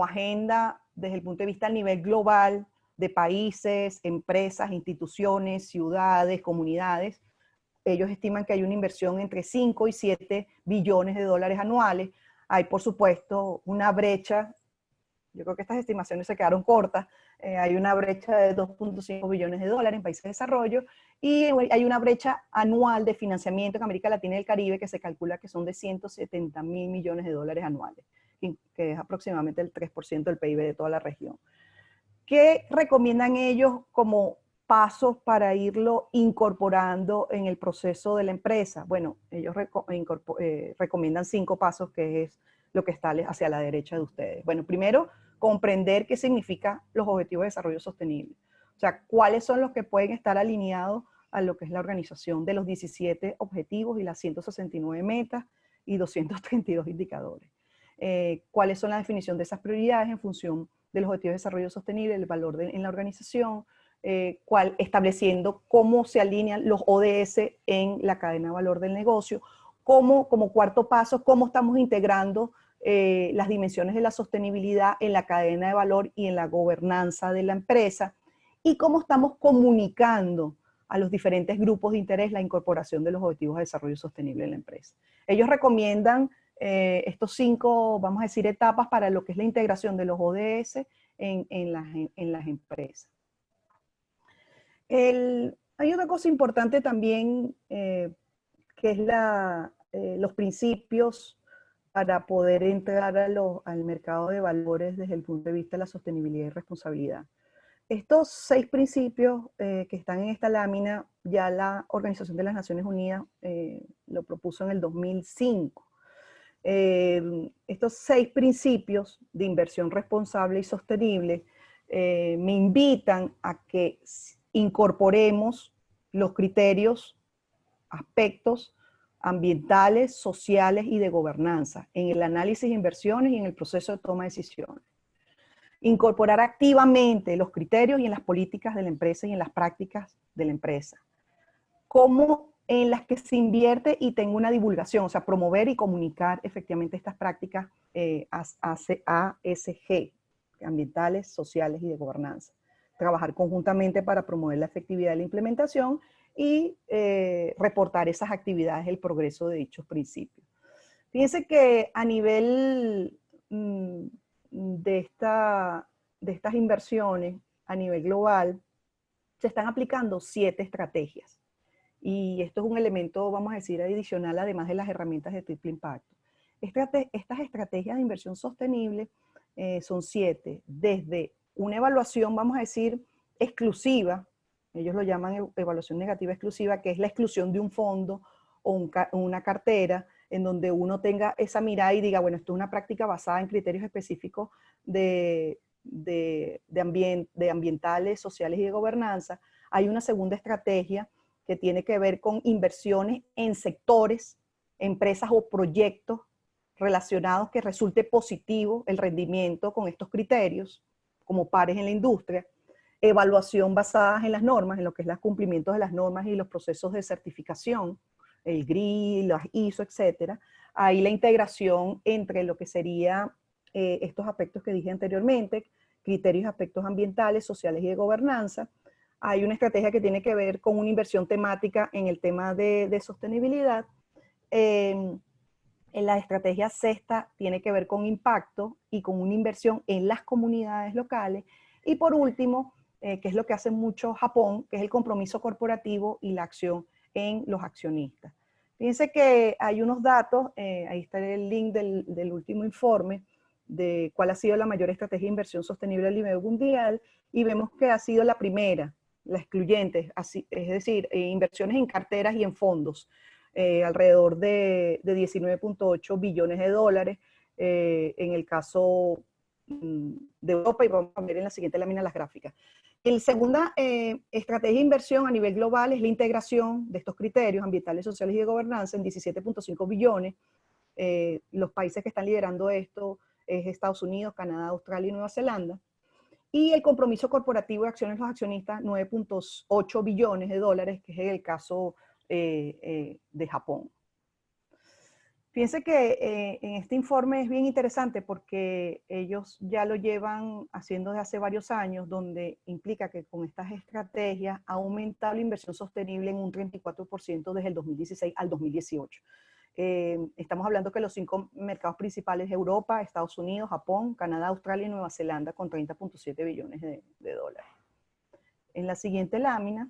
agenda desde el punto de vista a nivel global de países, empresas, instituciones, ciudades, comunidades, ellos estiman que hay una inversión entre 5 y 7 billones de dólares anuales. Hay, por supuesto, una brecha. Yo creo que estas estimaciones se quedaron cortas. Hay una brecha de 2.5 billones de dólares en países de desarrollo y hay una brecha anual de financiamiento en América Latina y el Caribe que se calcula que son de 170 mil millones de dólares anuales, que es aproximadamente el 3% del PIB de toda la región. ¿Qué recomiendan ellos como pasos para irlo incorporando en el proceso de la empresa? Bueno, ellos recomiendan 5 pasos, que es lo que está hacia la derecha de ustedes. Bueno, primero, comprender qué significan los objetivos de desarrollo sostenible. O sea, cuáles son los que pueden estar alineados a lo que es la organización de los 17 objetivos y las 169 metas y 232 indicadores. Cuáles son la definición de esas prioridades en función de los objetivos de desarrollo sostenible, el valor en la organización, estableciendo cómo se alinean los ODS en la cadena de valor del negocio, como cuarto paso, cómo estamos integrando las dimensiones de la sostenibilidad en la cadena de valor y en la gobernanza de la empresa, y cómo estamos comunicando a los diferentes grupos de interés la incorporación de los objetivos de desarrollo sostenible en la empresa. Ellos recomiendan estos 5, vamos a decir, etapas para lo que es la integración de los ODS en las empresas. Hay una cosa importante también, que es los principios para poder entrar al mercado de valores desde el punto de vista de la sostenibilidad y responsabilidad. Estos 6 principios que están en esta lámina, ya la Organización de las Naciones Unidas lo propuso en el 2005. Estos 6 principios de inversión responsable y sostenible me invitan a que incorporemos los criterios, aspectos ambientales, sociales y de gobernanza en el análisis de inversiones y en el proceso de toma de decisiones. Incorporar activamente los criterios y en las políticas de la empresa y en las prácticas de la empresa. Como en las que se invierte y tenga una divulgación, o sea, promover y comunicar efectivamente estas prácticas ASG, ambientales, sociales y de gobernanza. Trabajar conjuntamente para promover la efectividad de la implementación y reportar esas actividades, el progreso de dichos principios. Fíjense que a nivel de estas inversiones a nivel global, se están aplicando 7 estrategias. Y esto es un elemento, vamos a decir, adicional, además de las herramientas de triple impacto. Estas estrategias de inversión sostenible son 7, desde una evaluación, vamos a decir, exclusiva, ellos lo llaman evaluación negativa exclusiva, que es la exclusión de un fondo o una cartera, en donde uno tenga esa mirada y diga, bueno, esto es una práctica basada en criterios específicos de ambientales, sociales y de gobernanza. Hay una segunda estrategia que tiene que ver con inversiones en sectores, empresas o proyectos relacionados que resulte positivo el rendimiento con estos criterios, como pares en la industria. Evaluación basada en las normas, en lo que es el cumplimiento de las normas y los procesos de certificación, el GRI, las ISO, etc. Ahí la integración entre lo que sería estos aspectos que dije anteriormente, criterios y aspectos ambientales, sociales y de gobernanza. Hay una estrategia que tiene que ver con una inversión temática en el tema de sostenibilidad. En la estrategia sexta tiene que ver con impacto y con una inversión en las comunidades locales. Y por último, que es lo que hace mucho Japón, que es el compromiso corporativo y la acción en los accionistas. Fíjense que hay unos datos, ahí está el link del último informe, de cuál ha sido la mayor estrategia de inversión sostenible a nivel mundial, y vemos que ha sido la primera, la excluyente, es decir, inversiones en carteras y en fondos, alrededor de 19.8 billones de dólares, en el caso de Europa, y vamos a ver en la siguiente lámina las gráficas. La segunda estrategia de inversión a nivel global es la integración de estos criterios ambientales, sociales y de gobernanza en 17.5 billones. Los países que están liderando esto es Estados Unidos, Canadá, Australia y Nueva Zelanda. y el compromiso corporativo de acciones de los accionistas, 9.8 billones de dólares, que es el caso de Japón. Fíjense que en este informe es bien interesante porque ellos ya lo llevan haciendo desde hace varios años, donde implica que con estas estrategias ha aumentado la inversión sostenible en un 34% desde el 2016 al 2018. Estamos hablando que los 5 mercados principales: Europa, Estados Unidos, Japón, Canadá, Australia y Nueva Zelanda, con 30.7 billones de dólares. En la siguiente lámina,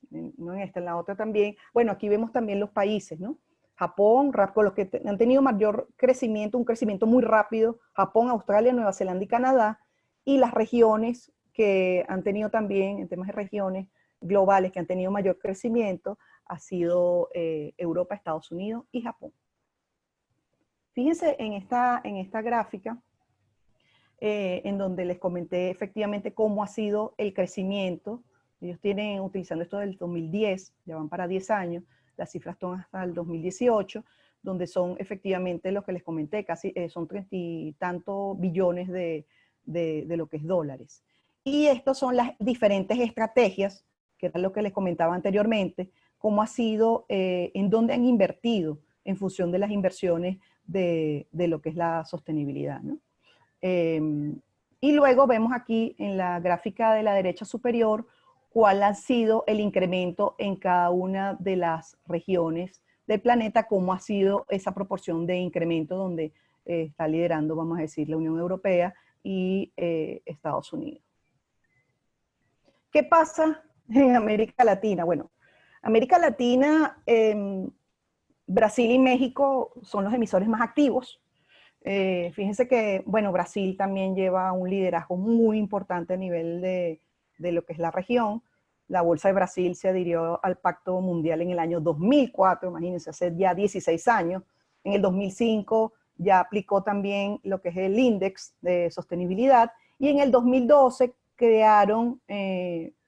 no en esta, en la otra también, bueno, aquí vemos también los países, ¿no? Japón, con los que han tenido mayor crecimiento, un crecimiento muy rápido: Japón, Australia, Nueva Zelanda y Canadá, y las regiones que han tenido también, en temas de regiones globales, que han tenido mayor crecimiento, ha sido Europa, Estados Unidos y Japón. Fíjense en esta gráfica, en donde les comenté efectivamente cómo ha sido el crecimiento. Ellos tienen, utilizando esto del 2010, ya van para 10 años, las cifras son hasta el 2018, donde son efectivamente los que les comenté, casi son 30 y tantos billones de lo que es dólares. Y estas son las diferentes estrategias, que era lo que les comentaba anteriormente, cómo ha sido, en dónde han invertido en función de las inversiones de lo que es la sostenibilidad, ¿no? Y luego vemos aquí en la gráfica de la derecha superior cuál ha sido el incremento en cada una de las regiones del planeta, cómo ha sido esa proporción de incremento donde está liderando, vamos a decir, la Unión Europea y Estados Unidos. ¿Qué pasa en América Latina? Bueno, América Latina, Brasil y México son los emisores más activos. Fíjense que, bueno, Brasil también lleva un liderazgo muy importante a nivel de lo que es la región. La Bolsa de Brasil se adhirió al Pacto Mundial en el año 2004, imagínense, hace ya 16 años. En el 2005 ya aplicó también lo que es el índice de sostenibilidad, y en el 2012 crearon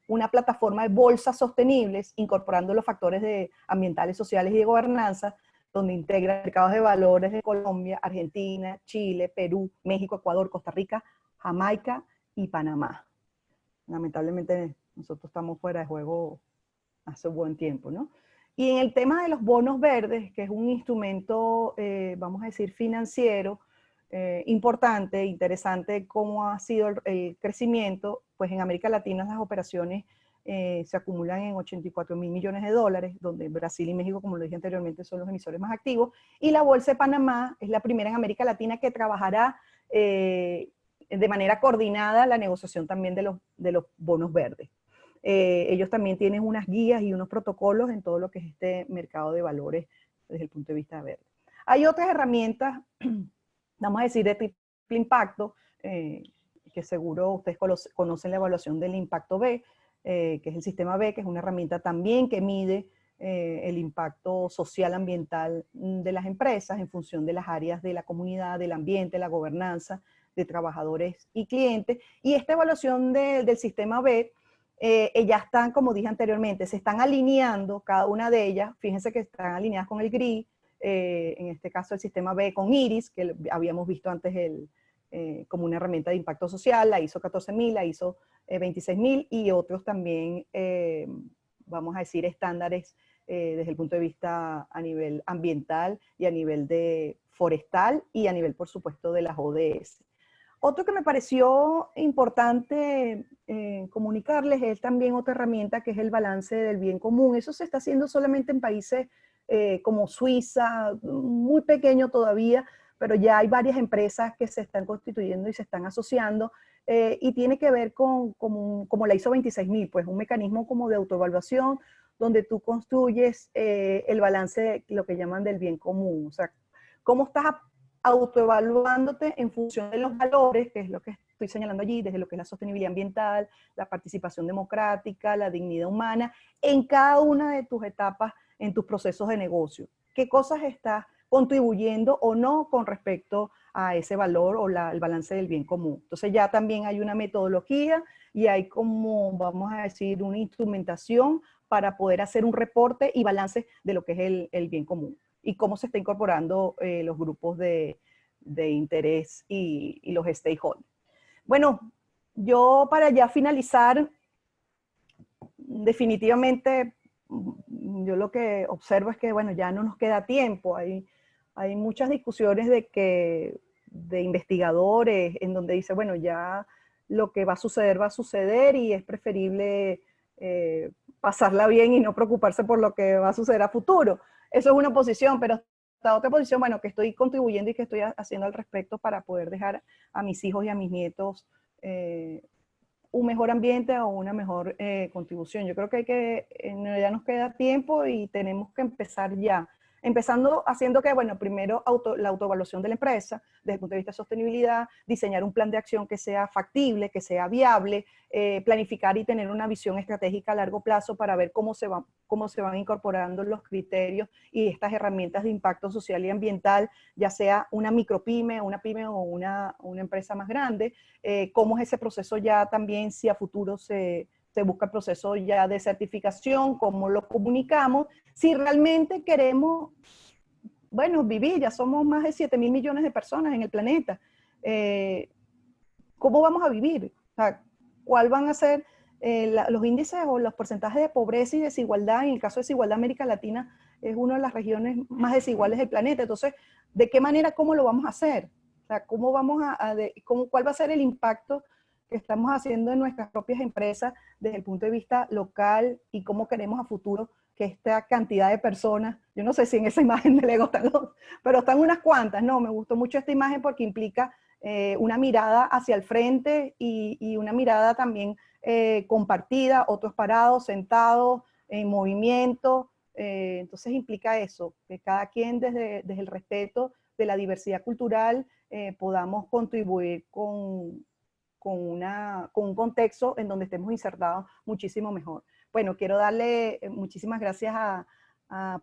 una plataforma de bolsas sostenibles, incorporando los factores ambientales, sociales y de gobernanza, donde integra mercados de valores de Colombia, Argentina, Chile, Perú, México, Ecuador, Costa Rica, Jamaica y Panamá. Lamentablemente nosotros estamos fuera de juego hace un buen tiempo, ¿no? Y en el tema de los bonos verdes, que es un instrumento, vamos a decir, financiero, importante, interesante, cómo ha sido el crecimiento, pues en América Latina las operaciones se acumulan en 84.000 millones de dólares, donde Brasil y México, como lo dije anteriormente, son los emisores más activos, y la Bolsa de Panamá es la primera en América Latina que trabajará de manera coordinada la negociación también de los bonos verdes. Ellos también tienen unas guías y unos protocolos en todo lo que es este mercado de valores desde el punto de vista verde. Hay otras herramientas, vamos a decir, de triple impacto, que seguro ustedes conocen la evaluación del impacto B, que es el sistema B, que es una herramienta también que mide el impacto social ambiental de las empresas en función de las áreas de la comunidad, del ambiente, la gobernanza, de trabajadores y clientes. Y esta evaluación del sistema B, ya están, como dije anteriormente, se están alineando cada una de ellas. Fíjense que están alineadas con el GRI, en este caso el sistema B con IRIS, que habíamos visto antes como una herramienta de impacto social, la ISO 14000, la ISO 26000 y otros también, vamos a decir, estándares desde el punto de vista a nivel ambiental y a nivel de forestal y a nivel, por supuesto, de las ODS. Otro que me pareció importante comunicarles es también otra herramienta, que es el balance del bien común. Eso se está haciendo solamente en países como Suiza, muy pequeño todavía, pero ya hay varias empresas que se están constituyendo y se están asociando, y tiene que ver como la ISO 26000, pues un mecanismo como de autoevaluación, donde tú construyes el balance, lo que llaman del bien común. O sea, cómo estás autoevaluándote en función de los valores, que es lo que estoy señalando allí, desde lo que es la sostenibilidad ambiental, la participación democrática, la dignidad humana, en cada una de tus etapas, en tus procesos de negocio. ¿Qué cosas estás contribuyendo o no con respecto a ese valor o el balance del bien común? Entonces ya también hay una metodología y hay, como vamos a decir, una instrumentación para poder hacer un reporte y balance de lo que es el bien común y cómo se está incorporando los grupos de interés y los stakeholders. Bueno, yo para ya finalizar, definitivamente, yo lo que observo es que, bueno, ya no nos queda tiempo. Hay muchas discusiones de investigadores en donde dice, bueno, ya lo que va a suceder y es preferible pasarla bien y no preocuparse por lo que va a suceder a futuro. Eso es una posición, pero esta otra posición, bueno, que estoy contribuyendo y que estoy haciendo al respecto para poder dejar a mis hijos y a mis nietos un mejor ambiente o una mejor contribución. Yo creo que ya nos queda tiempo y tenemos que empezar ya. Empezando haciendo que, bueno, primero la autoevaluación de la empresa, desde el punto de vista de sostenibilidad, diseñar un plan de acción que sea factible, que sea viable, planificar y tener una visión estratégica a largo plazo para ver cómo se van incorporando los criterios y estas herramientas de impacto social y ambiental, ya sea una micropyme, una pyme o una empresa más grande, cómo es ese proceso ya también, si a futuro se busca el proceso ya de certificación, cómo lo comunicamos, si realmente queremos, bueno, vivir, ya somos más de 7 mil millones de personas en el planeta, ¿cómo vamos a vivir? O sea, ¿cuál van a ser los índices o los porcentajes de pobreza y desigualdad? En el caso de desigualdad, América Latina es una de las regiones más desiguales del planeta. Entonces, ¿de qué manera, cómo lo vamos a hacer? O sea, ¿cómo vamos cuál va a ser el impacto que estamos haciendo en nuestras propias empresas desde el punto de vista local y cómo queremos a futuro que esta cantidad de personas, yo no sé si en esa imagen de Lego están pero están unas cuantas, no, me gustó mucho esta imagen porque implica una mirada hacia el frente y una mirada también compartida, otros parados, sentados, en movimiento, entonces implica eso, que cada quien desde el respeto de la diversidad cultural podamos contribuir con un contexto en donde estemos insertados muchísimo mejor. Bueno, quiero darle muchísimas gracias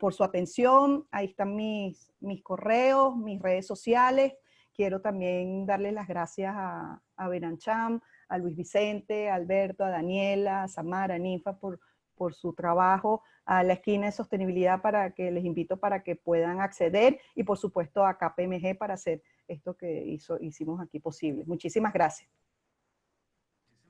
por su atención. Ahí están mis correos, mis redes sociales. Quiero también darle las gracias a Benancham, a Luis Vicente, a Alberto, a Daniela, a Samara, a Ninfa por su trabajo, a la esquina de sostenibilidad para que les invito para que puedan acceder y por supuesto a KPMG para hacer esto que hicimos aquí posible. Muchísimas gracias.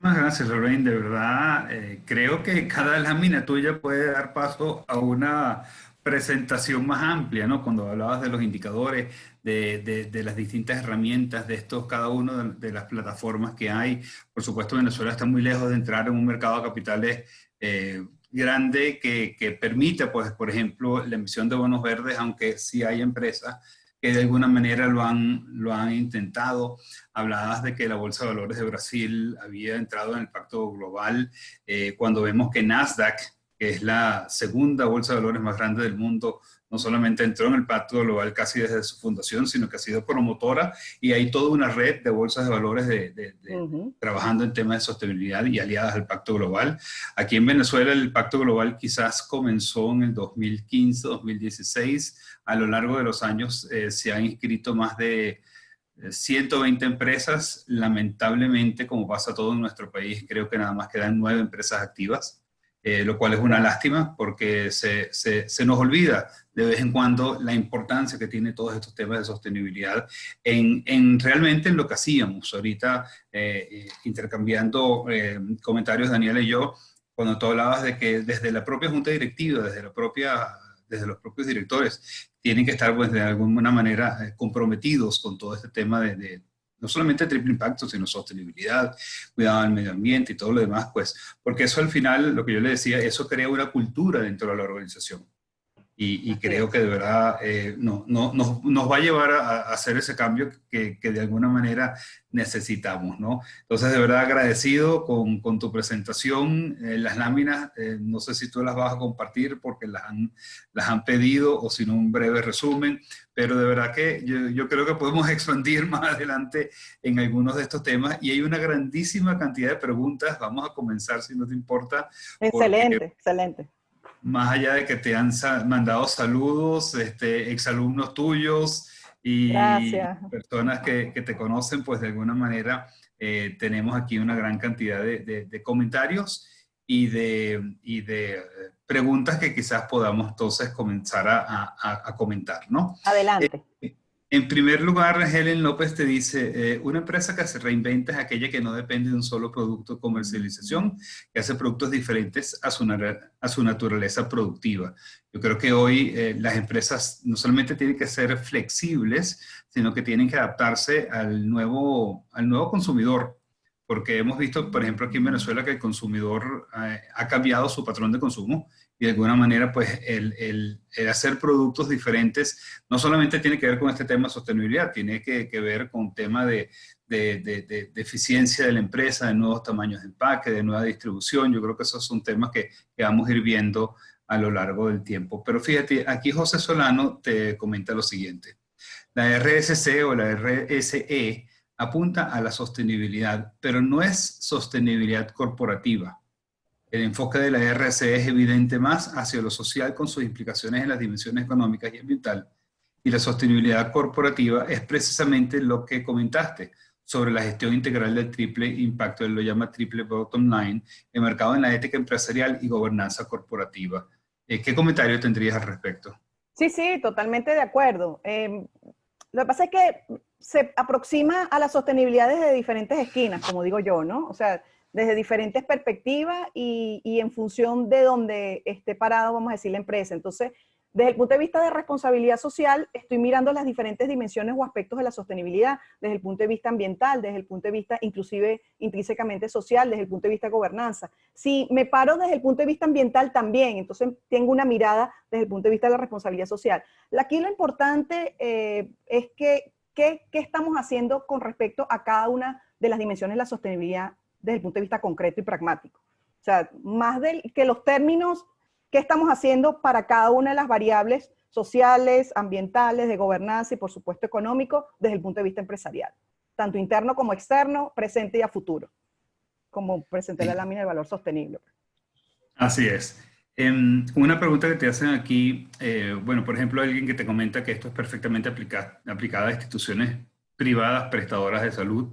Muchas gracias, Lorraine. De verdad, creo que cada lámina tuya puede dar paso a una presentación más amplia, ¿no? Cuando hablabas de los indicadores, de las distintas herramientas, de estos, cada uno de las plataformas que hay. Por supuesto, Venezuela está muy lejos de entrar en un mercado de capitales grande que permita, pues, por ejemplo, la emisión de bonos verdes, aunque sí hay empresas que de alguna manera lo han intentado. Hablabas de que la Bolsa de Valores de Brasil había entrado en el Pacto Global, cuando vemos que Nasdaq, que es la segunda bolsa de valores más grande del mundo, no solamente entró en el Pacto Global casi desde su fundación, sino que ha sido promotora, y hay toda una red de bolsas de valores trabajando en temas de sostenibilidad y aliadas al Pacto Global. Aquí en Venezuela el Pacto Global quizás comenzó en el 2015, 2016. A lo largo de los años se han inscrito más de 120 empresas. Lamentablemente, como pasa todo en nuestro país, creo que nada más quedan 9 empresas activas. Lo cual es una lástima porque se nos olvida de vez en cuando la importancia que tiene todos estos temas de sostenibilidad realmente en lo que hacíamos. Ahorita, intercambiando comentarios, Daniela y yo, cuando tú hablabas de que desde la propia junta directiva, desde los propios directores, tienen que estar pues, de alguna manera comprometidos con todo este tema no solamente triple impacto, sino sostenibilidad, cuidado del medio ambiente y todo lo demás, pues, porque eso al final, lo que yo le decía, eso crea una cultura dentro de la organización. Y creo que de verdad nos va a llevar a hacer ese cambio que de alguna manera necesitamos, ¿no? Entonces, de verdad agradecido con tu presentación. Las láminas, no sé si tú las vas a compartir porque las han pedido o si no un breve resumen, pero de verdad que yo creo que podemos expandir más adelante en algunos de estos temas y hay una grandísima cantidad de preguntas. Vamos a comenzar, si no te importa. Excelente, excelente. Más allá de que te han mandado saludos, exalumnos tuyos y Gracias. personas que te conocen, pues de alguna manera tenemos aquí una gran cantidad de comentarios y de preguntas que quizás podamos entonces comenzar a comentar, ¿no? Adelante. En primer lugar, Helen López te dice, una empresa que se reinventa es aquella que no depende de un solo producto de comercialización, que hace productos diferentes a su naturaleza productiva. Yo creo que hoy las empresas no solamente tienen que ser flexibles, sino que tienen que adaptarse al nuevo consumidor. Porque hemos visto, por ejemplo, aquí en Venezuela que el consumidor ha cambiado su patrón de consumo y de alguna manera, pues, el hacer productos diferentes no solamente tiene que ver con este tema de sostenibilidad, tiene que ver con tema de eficiencia de la empresa, de nuevos tamaños de empaque, de nueva distribución. Yo creo que esos son temas que vamos a ir viendo a lo largo del tiempo. Pero fíjate, aquí José Solano te comenta lo siguiente. La RSC o la RSE apunta a la sostenibilidad, pero no es sostenibilidad corporativa. El enfoque de la RSE es evidente más hacia lo social con sus implicaciones en las dimensiones económicas y ambiental. Y la sostenibilidad corporativa es precisamente lo que comentaste sobre la gestión integral del triple impacto, él lo llama triple bottom line, enmarcado en la ética empresarial y gobernanza corporativa. ¿Qué comentario tendrías al respecto? Sí, sí, totalmente de acuerdo. Lo que pasa es que se aproxima a la sostenibilidad desde diferentes esquinas, como digo yo, ¿no? O sea, desde diferentes perspectivas y en función de donde esté parado, vamos a decir, la empresa. Entonces, desde el punto de vista de responsabilidad social, estoy mirando las diferentes dimensiones o aspectos de la sostenibilidad, desde el punto de vista ambiental, desde el punto de vista inclusive intrínsecamente social, desde el punto de vista de gobernanza. Si me paro desde el punto de vista ambiental también, entonces tengo una mirada desde el punto de vista de la responsabilidad social. Aquí lo importante es que ¿qué estamos haciendo con respecto a cada una de las dimensiones de la sostenibilidad desde el punto de vista concreto y pragmático? O sea, más que los términos, ¿qué estamos haciendo para cada una de las variables sociales, ambientales, de gobernanza y por supuesto económico desde el punto de vista empresarial? Tanto interno como externo, presente y a futuro, como presenté la lámina de valor sostenible. Así es. Una pregunta que te hacen aquí, bueno, por ejemplo, alguien que te comenta que esto es perfectamente aplicado a instituciones privadas prestadoras de salud.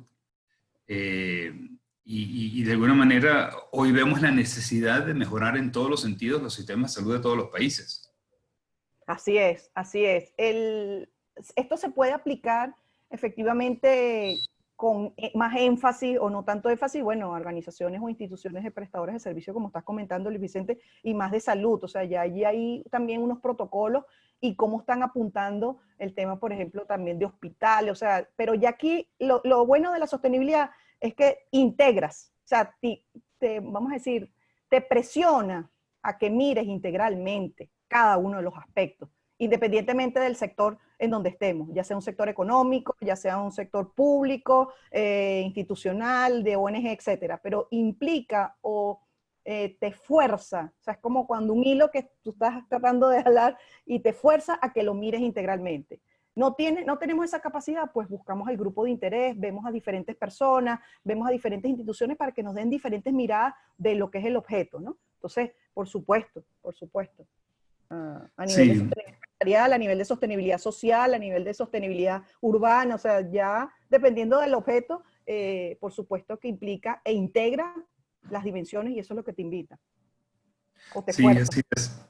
Y de alguna manera hoy vemos la necesidad de mejorar en todos los sentidos los sistemas de salud de todos los países. Así es, así es. Esto se puede aplicar efectivamente con más énfasis o no tanto énfasis, bueno, organizaciones o instituciones de prestadores de servicio, como estás comentando, Luis Vicente, y más de salud. O sea, ya allí hay también unos protocolos y cómo están apuntando el tema, por ejemplo, también de hospitales. O sea, pero ya aquí lo bueno de la sostenibilidad es que integras, o sea, vamos a decir, te presiona a que mires integralmente cada uno de los aspectos, independientemente del sector en donde estemos, ya sea un sector económico, ya sea un sector público, institucional, de ONG, etcétera, pero implica o te fuerza, o sea, es como cuando un hilo que tú estás tratando de jalar y te fuerza a que lo mires integralmente. No tenemos esa capacidad, pues buscamos el grupo de interés, vemos a diferentes personas, vemos a diferentes instituciones para que nos den diferentes miradas de lo que es el objeto, ¿no? Entonces, por supuesto, a nivel de sostenibilidad empresarial, a nivel de sostenibilidad social, a nivel de sostenibilidad urbana, o sea, ya dependiendo del objeto, por supuesto que implica e integra las dimensiones y eso es lo que te invita. O te fuerza. Así es.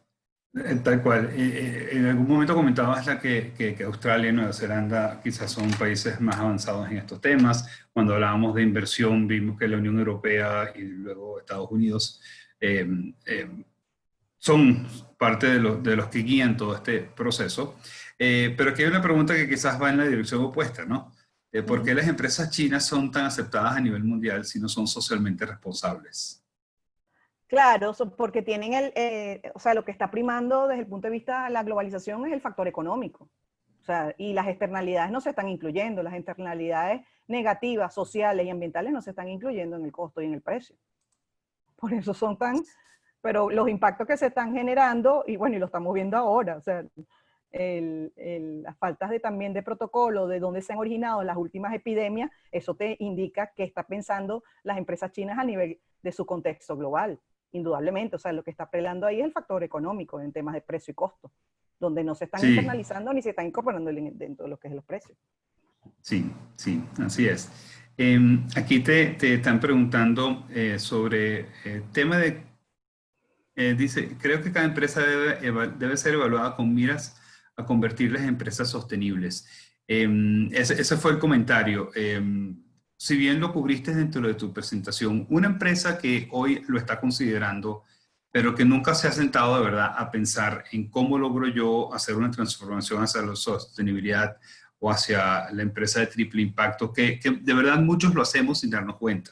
Tal cual. En algún momento comentabas que Australia y Nueva Zelanda quizás son países más avanzados en estos temas. Cuando hablábamos de inversión, vimos que la Unión Europea y luego Estados Unidos son parte de los que guían todo este proceso. Pero aquí hay una pregunta que quizás va en la dirección opuesta, ¿no? ¿Por qué las empresas chinas son tan aceptadas a nivel mundial si no son socialmente responsables? Claro, porque tienen o sea, lo que está primando desde el punto de vista de la globalización es el factor económico. O sea, y las externalidades no se están incluyendo, las externalidades negativas, sociales y ambientales no se están incluyendo en el costo y en el precio. Por eso son pero los impactos que se están generando, y bueno, y lo estamos viendo ahora, o sea, las faltas también de protocolo, de dónde se han originado las últimas epidemias, eso te indica que está pensando las empresas chinas a nivel de su contexto global. Indudablemente, o sea, lo que está apelando ahí es el factor económico en temas de precio y costo, donde no se están internalizando ni se están incorporando dentro de lo que es los precios. Sí, así es. Aquí te están preguntando sobre el tema de, dice, creo que cada empresa debe ser evaluada con miras a convertirlas en empresas sostenibles. Ese fue el comentario. Si bien lo cubriste dentro de tu presentación, una empresa que hoy lo está considerando, pero que nunca se ha sentado de verdad a pensar en cómo logro yo hacer una transformación hacia la sostenibilidad o hacia la empresa de triple impacto, que de verdad muchos lo hacemos sin darnos cuenta.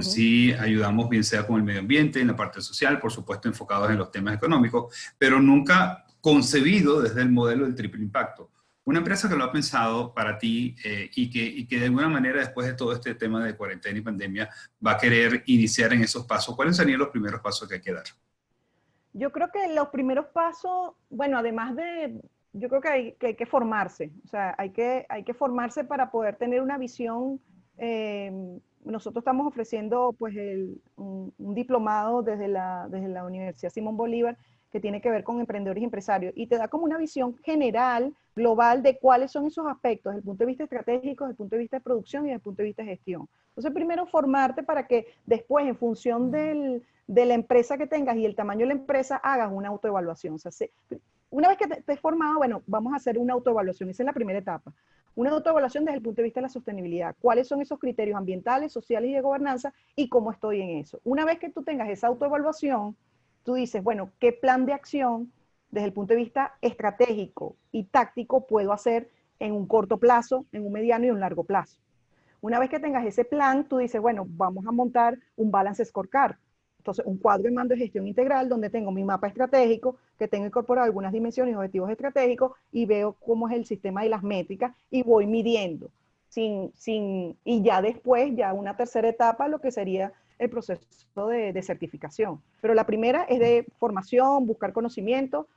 Sí ayudamos bien sea con el medio ambiente, en la parte social, por supuesto enfocados en los temas económicos, pero nunca concebido desde el modelo del triple impacto. Una empresa que lo ha pensado para ti y que de alguna manera después de todo este tema de cuarentena y pandemia va a querer iniciar en esos pasos, ¿cuáles serían los primeros pasos que hay que dar? Yo creo que los primeros pasos, bueno, además de, yo creo que hay que formarse, o sea, hay que formarse para poder tener una visión. Nosotros estamos ofreciendo pues un diplomado desde la Universidad Simón Bolívar que tiene que ver con emprendedores y empresarios y te da como una visión general, global, de cuáles son esos aspectos desde el punto de vista estratégico, desde el punto de vista de producción y desde el punto de vista de gestión. Entonces, primero formarte para que después, en función de la empresa que tengas y el tamaño de la empresa, hagas una autoevaluación. O sea, una vez que te estés formado, bueno, vamos a hacer una autoevaluación. Esa es la primera etapa. Una autoevaluación desde el punto de vista de la sostenibilidad. ¿Cuáles son esos criterios ambientales, sociales y de gobernanza y cómo estoy en eso? Una vez que tú tengas esa autoevaluación, tú dices, bueno, ¿qué plan de acción desde el punto de vista estratégico y táctico puedo hacer en un corto plazo, en un mediano y un largo plazo? Una vez que tengas ese plan, tú dices, bueno, vamos a montar un balance scorecard. Entonces, un cuadro de mando de gestión integral donde tengo mi mapa estratégico, que tengo incorporado algunas dimensiones y objetivos estratégicos y veo cómo es el sistema y las métricas y voy midiendo. Y ya después, ya una tercera etapa, lo que sería el proceso de certificación. Pero la primera es de formación, buscar conocimiento,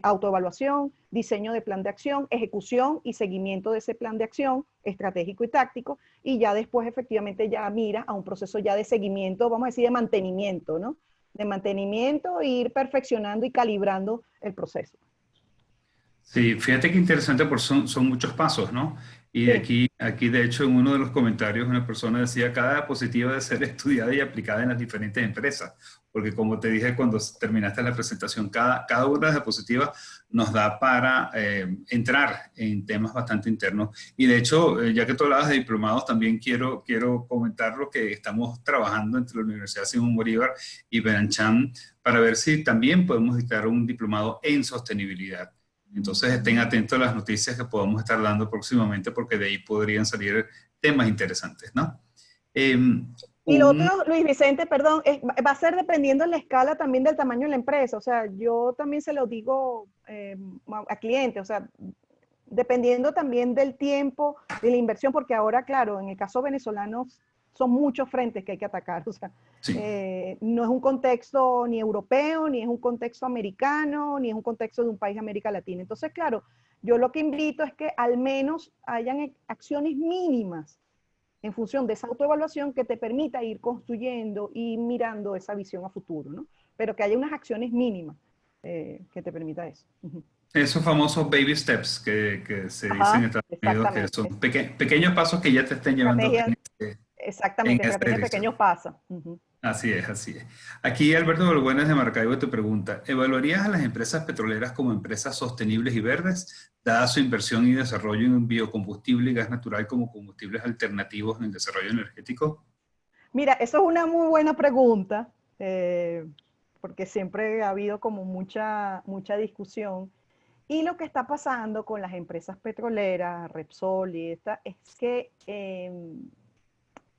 autoevaluación, diseño de plan de acción, ejecución y seguimiento de ese plan de acción estratégico y táctico, y ya después efectivamente ya mira a un proceso ya de seguimiento, vamos a decir, de mantenimiento, ¿no? De mantenimiento e ir perfeccionando y calibrando el proceso. Sí, fíjate qué interesante porque son muchos pasos, ¿no? Y Sí. aquí, de hecho, en uno de los comentarios, una persona decía, cada diapositiva debe ser estudiada y aplicada en las diferentes empresas, porque como te dije cuando terminaste la presentación, cada una de las diapositivas nos da para entrar en temas bastante internos. Y de hecho, ya que tú hablabas de diplomados, también quiero comentar lo que estamos trabajando entre la Universidad Simón Bolívar y Benanchan para ver si también podemos dictar un diplomado en sostenibilidad. Entonces estén atentos a las noticias que podamos estar dando próximamente porque de ahí podrían salir temas interesantes, ¿no? Eh, Y lo un, otro, Luis Vicente, perdón, va a ser dependiendo de la escala también del tamaño de la empresa. O sea, yo también se lo digo a clientes, o sea, dependiendo también del tiempo, de la inversión, porque ahora, claro, en el caso venezolano son muchos frentes que hay que atacar. O sea, sí. no es un contexto ni europeo, ni es un contexto americano, ni es un contexto de un país de América Latina. Entonces, claro, yo lo que invito es que al menos hayan acciones mínimas en función de esa autoevaluación que te permita ir construyendo y mirando esa visión a futuro, ¿no? Pero que haya unas acciones mínimas que te permita eso. Esos famosos baby steps que se dicen en Ajá, Estados Unidos, que exactamente. son pequeños pasos que ya te estén llevando Estrategia, en exactamente, esta estrategia de dirección. pequeños pasos. Uh-huh. Así es, así es. Aquí Alberto Balbuena de Maracaibo te pregunta, ¿evaluarías a las empresas petroleras como empresas sostenibles y verdes, dada su inversión y desarrollo en biocombustible y gas natural como combustibles alternativos en el desarrollo energético? Mira, eso es una muy buena pregunta, porque siempre ha habido como mucha discusión. Y lo que está pasando con las empresas petroleras, Repsol y esta, es que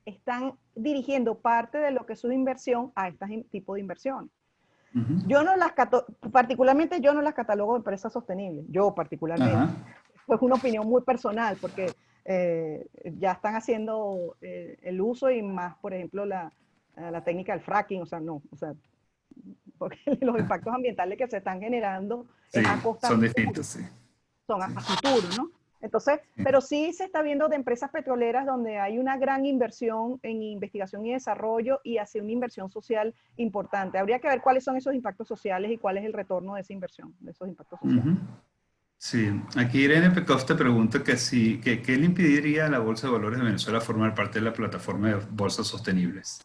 están dirigiendo parte de lo que es su inversión a este tipo de inversiones. Ujú. Yo no las, particularmente yo no las catalogo de empresas sostenibles, yo particularmente. Ajá. Es una opinión muy personal, porque ya están haciendo el uso y más, por ejemplo, la técnica del fracking, o sea, no, o sea, porque los impactos ambientales que se están generando es a Sí, costa son futuro, distintos, sí. son Sí, a futuro, ¿no? Entonces, sí. pero sí se está viendo de empresas petroleras donde hay una gran inversión en investigación y desarrollo y hace una inversión social importante. Habría que ver cuáles son esos impactos sociales y cuál es el retorno de esa inversión, de esos impactos sociales. Ujú. Sí, aquí Irene Pekov te pregunta que si, que, ¿qué le impediría a la Bolsa de Valores de Venezuela formar parte de la plataforma de bolsas sostenibles?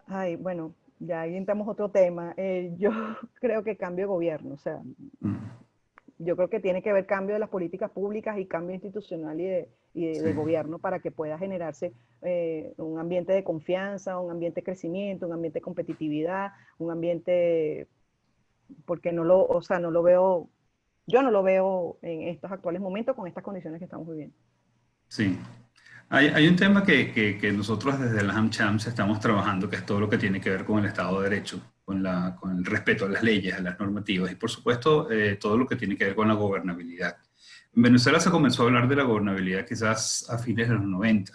Ay, bueno, ya ahí entramos a otro tema. Yo creo que cambio de gobierno, o sea, Mm. Yo creo que tiene que haber cambio de las políticas públicas y cambio institucional de gobierno para que pueda generarse un ambiente de confianza, un ambiente de crecimiento, un ambiente de competitividad, un ambiente, porque o sea, no lo veo, yo no lo veo en estos actuales momentos con estas condiciones que estamos viviendo. Sí. Hay un tema que nosotros desde la AmChams estamos trabajando, que es todo lo que tiene que ver con el Estado de Derecho, con el respeto a las leyes, a las normativas y por supuesto todo lo que tiene que ver con la gobernabilidad. En Venezuela se comenzó a hablar de la gobernabilidad quizás a fines de los 90,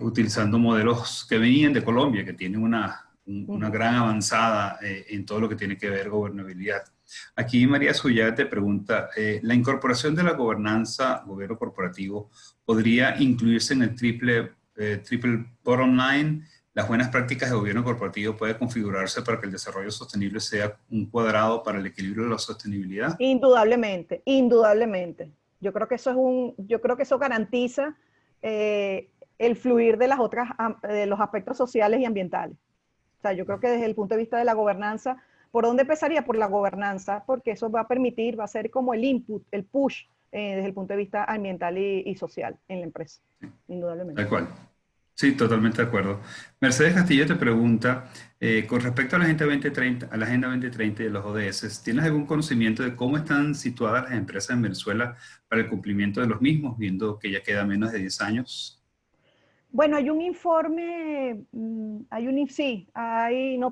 utilizando modelos que venían de Colombia, que tienen una gran avanzada en todo lo que tiene que ver gobernabilidad. Aquí María Suyá te pregunta, ¿la incorporación de la gobernanza, gobierno corporativo, podría incluirse en el triple bottom line? ¿Las buenas prácticas de gobierno corporativo puede configurarse para que el desarrollo sostenible sea un cuadrado para el equilibrio de la sostenibilidad? Indudablemente, indudablemente. Yo creo que eso garantiza el fluir de de los aspectos sociales y ambientales. O sea, yo creo que desde el punto de vista de la gobernanza, ¿por dónde empezaría? Por la gobernanza, porque eso va a permitir, va a ser como el input, el push, desde el punto de vista ambiental y social en la empresa, indudablemente. Tal cual. Sí, totalmente de acuerdo. Mercedes Castillo te pregunta, con respecto a la Agenda 2030, a la Agenda 2030 y de los ODS, ¿tienes algún conocimiento de cómo están situadas las empresas en Venezuela para el cumplimiento de los mismos, viendo que ya queda menos de 10 años? Bueno, hay un informe, no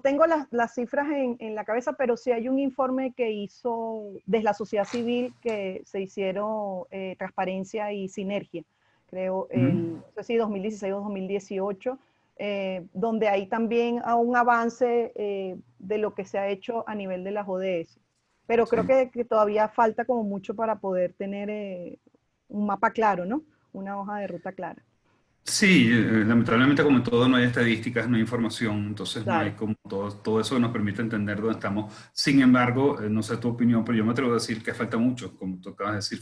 tengo las cifras en la cabeza, pero sí hay un informe que hizo desde la sociedad civil que se hicieron Transparencia y Sinergia, creo, no sé si 2016 o 2018, donde hay también un avance de lo que se ha hecho a nivel de las ODS. Pero creo Sí. que todavía falta como mucho para poder tener un mapa claro, ¿no? Una hoja de ruta clara. Sí, lamentablemente como en todo no hay estadísticas, no hay información, entonces no hay Claro. como todo eso que nos permite entender dónde estamos. Sin embargo, no sé tu opinión, pero yo me atrevo a decir que falta mucho, como tú acabas de decir,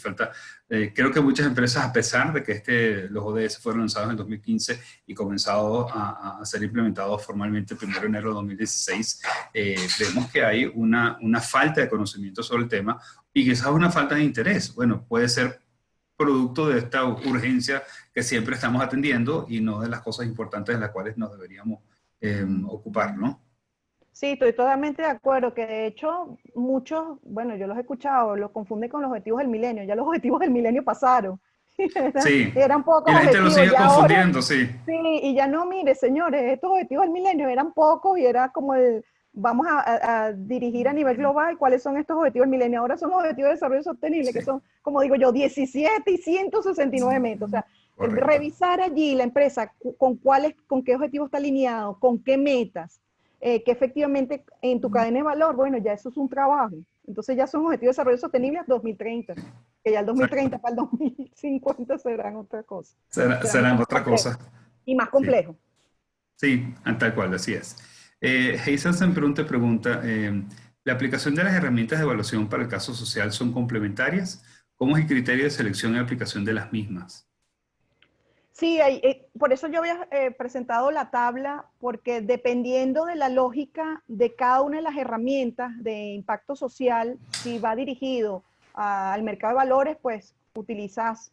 creo que muchas empresas, a pesar de que los ODS fueron lanzados en el 2015 y comenzados a ser implementados formalmente el 1 de enero de 2016, vemos que hay una falta de conocimiento sobre el tema y quizás una falta de interés. Bueno, puede ser producto de esta urgencia que siempre estamos atendiendo y no de las cosas importantes de las cuales nos deberíamos ocupar, ¿no? Sí, estoy totalmente de acuerdo, que de hecho muchos, bueno, yo los he escuchado, los confunden con los objetivos del milenio, ya los objetivos del milenio pasaron, Sí, eran y pocos la gente lo objetivos, sigue ya ahora, confundiendo, sí. sí, y ya no, mire, señores, estos objetivos del milenio eran pocos y era como vamos a dirigir a nivel global cuáles son estos objetivos del milenio, ahora son los objetivos de desarrollo sostenible, que Sí, son, como digo yo, 17 y 169 metros, o sea, correcto. revisar allí la empresa con qué objetivo está alineado, con qué metas, que efectivamente en tu cadena de valor, bueno, ya eso es un trabajo. Entonces ya son objetivos de desarrollo sostenible 2030, que ya el Exacto. 2030 para el 2050 serán otra cosa, serán Serán mucho más otra complejos cosa. y más Sí, complejos. sí, tal cual, así es. Hazel Semprún te pregunta, ¿la aplicación de las herramientas de evaluación para el caso social son complementarias? ¿Cómo es el criterio de selección y aplicación de las mismas? Sí, por eso yo había presentado la tabla, porque dependiendo de la lógica de cada una de las herramientas de impacto social, si va dirigido al mercado de valores, pues utilizas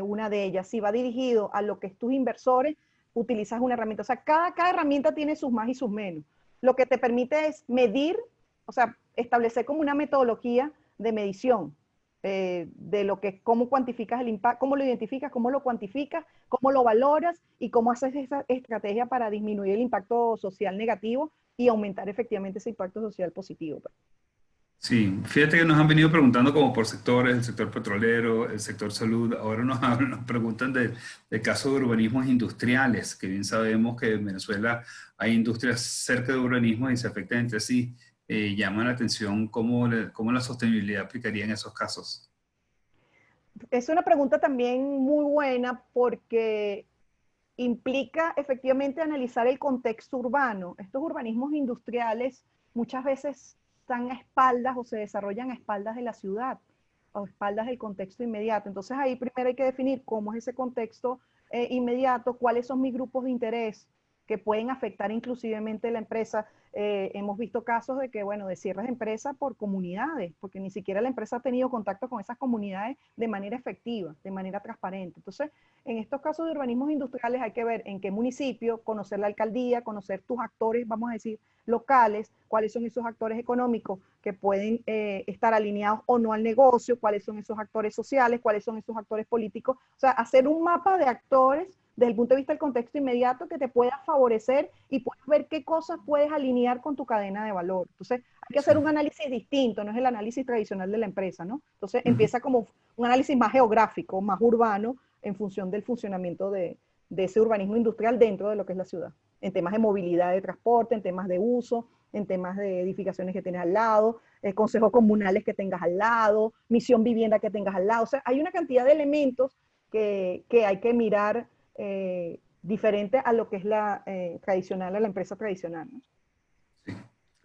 una de ellas. Si va dirigido a lo que es tus inversores, utilizas una herramienta. O sea, cada herramienta tiene sus más y sus menos. Lo que te permite es medir, o sea, establecer como una metodología de medición de lo que, cómo cuantificas el impacto, cómo lo identificas, cómo lo cuantificas, cómo lo valoras y cómo haces esa estrategia para disminuir el impacto social negativo y aumentar efectivamente ese impacto social positivo. Sí, fíjate que nos han venido preguntando como por sectores, el sector petrolero, el sector salud, ahora nos preguntan del caso de urbanismos industriales, que bien sabemos que en Venezuela hay industrias cerca de urbanismos y se afectan entre sí. Llama la atención cómo la sostenibilidad aplicaría en esos casos. Es una pregunta también muy buena porque implica efectivamente analizar el contexto urbano. Estos urbanismos industriales muchas veces están a espaldas o se desarrollan a espaldas de la ciudad o a espaldas del contexto inmediato. Entonces ahí primero hay que definir cómo es ese contexto inmediato, cuáles son mis grupos de interés, que pueden afectar inclusivemente la empresa. Hemos visto casos de que, bueno, de cierres de empresa por comunidades, porque ni siquiera la empresa ha tenido contacto con esas comunidades de manera efectiva, de manera transparente. Entonces, en estos casos de urbanismos industriales hay que ver en qué municipio, conocer la alcaldía, conocer tus actores, vamos a decir, locales, cuáles son esos actores económicos que pueden estar alineados o no al negocio, cuáles son esos actores sociales, cuáles son esos actores políticos. O sea, hacer un mapa de actores desde el punto de vista del contexto inmediato que te pueda favorecer y puedas ver qué cosas puedes alinear con tu cadena de valor. Entonces, hay que hacer un análisis distinto, no es el análisis tradicional de la empresa, ¿no? Entonces, empieza como un análisis más geográfico, más urbano, en función del funcionamiento de ese urbanismo industrial dentro de lo que es la ciudad, en temas de movilidad de transporte, en temas de uso, en temas de edificaciones que tienes al lado, consejos comunales que tengas al lado, misión vivienda que tengas al lado. O sea, hay una cantidad de elementos que hay que mirar diferente a lo que es la tradicional, a la empresa tradicional, ¿no? Sí,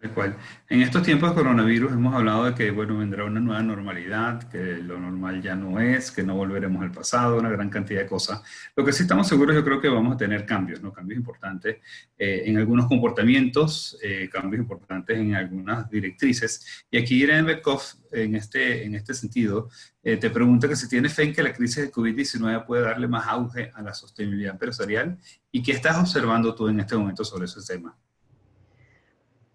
tal cual. En estos tiempos de coronavirus hemos hablado de que, bueno, vendrá una nueva normalidad, que lo normal ya no es, que no volveremos al pasado, una gran cantidad de cosas. Lo que sí estamos seguros, yo creo que vamos a tener cambios, ¿no? Cambios importantes en algunos comportamientos, cambios importantes en algunas directrices. Y aquí Irene Beckhoff, en este sentido, te pregunta que si tienes fe en que la crisis de COVID-19 puede darle más auge a la sostenibilidad empresarial y qué estás observando tú en este momento sobre ese tema.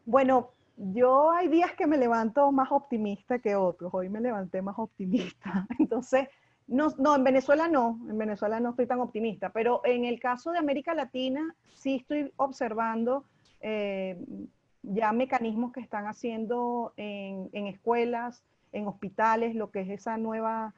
Bueno, yo hay días que me levanto más optimista que otros. Hoy me levanté más optimista. Entonces, no, en Venezuela no estoy tan optimista, pero en el caso de América Latina sí estoy observando eh, ya mecanismos que están haciendo en escuelas, en hospitales, lo que es esa nueva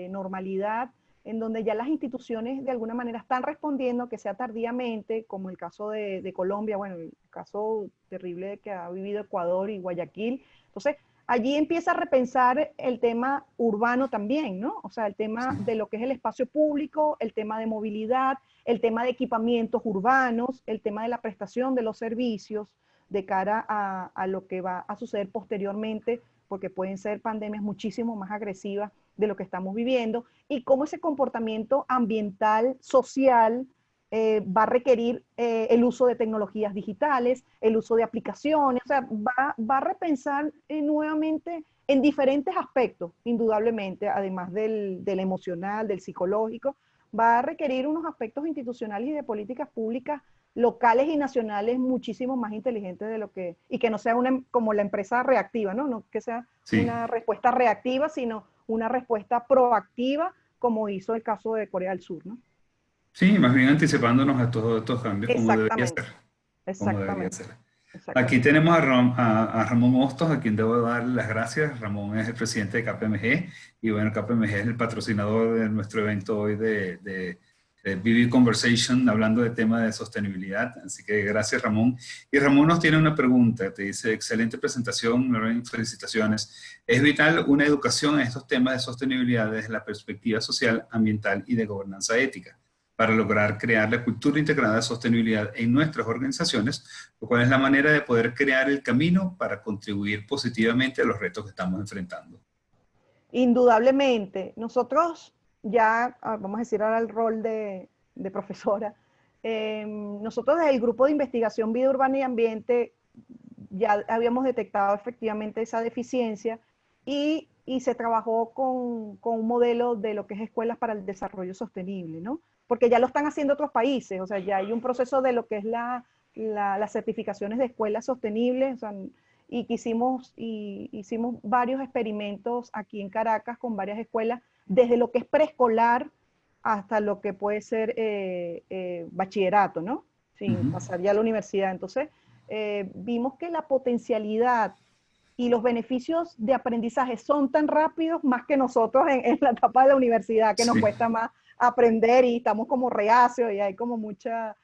normalidad, en donde ya las instituciones de alguna manera están respondiendo, que sea tardíamente, como el caso de Colombia, bueno, el caso terrible que ha vivido Ecuador y Guayaquil. Entonces, allí empieza a repensar el tema urbano también, ¿no? O sea, el tema de lo que es el espacio público, el tema de movilidad, el tema de equipamientos urbanos, el tema de la prestación de los servicios de cara a lo que va a suceder posteriormente, porque pueden ser pandemias muchísimo más agresivas de lo que estamos viviendo, y cómo ese comportamiento ambiental, social, va a requerir el uso de tecnologías digitales, el uso de aplicaciones, o sea, va a repensar nuevamente en diferentes aspectos, indudablemente, además del emocional, del psicológico, va a requerir unos aspectos institucionales y de políticas públicas locales y nacionales muchísimo más inteligentes de lo que, y que no sea como la empresa reactiva, ¿no? No que sea una respuesta reactiva, sino una respuesta proactiva, como hizo el caso de Corea del Sur, ¿no? Sí, más bien anticipándonos a todos estos cambios como debería ser. Exactamente, Como debería exactamente, ser. Aquí exactamente. tenemos a Ramón Hostos, a quien debo dar las gracias. Ramón es el presidente de KPMG y bueno, KPMG es el patrocinador de nuestro evento hoy de BB Conversation, hablando de temas de sostenibilidad. Así que gracias, Ramón. Y Ramón nos tiene una pregunta. Te dice, excelente presentación, Lorraine, felicitaciones. Es vital una educación en estos temas de sostenibilidad desde la perspectiva social, ambiental y de gobernanza ética, para lograr crear la cultura integrada de sostenibilidad en nuestras organizaciones, lo cual es la manera de poder crear el camino para contribuir positivamente a los retos que estamos enfrentando. Indudablemente, nosotros ya, vamos a decir ahora el rol de profesora, nosotros desde el grupo de investigación vida urbana y ambiente ya habíamos detectado efectivamente esa deficiencia y se trabajó con un modelo de lo que es escuelas para el desarrollo sostenible, ¿no? Porque ya lo están haciendo otros países, o sea, ya hay un proceso de lo que es las certificaciones de escuelas sostenibles, o sea, y hicimos varios experimentos aquí en Caracas con varias escuelas, desde lo que es preescolar hasta lo que puede ser bachillerato, ¿no? Sin pasar ya a la universidad. Entonces, vimos que la potencialidad y los beneficios de aprendizaje son tan rápidos más que nosotros en la etapa de la universidad, que nos Sí, cuesta más aprender y estamos como reacios y hay como mucha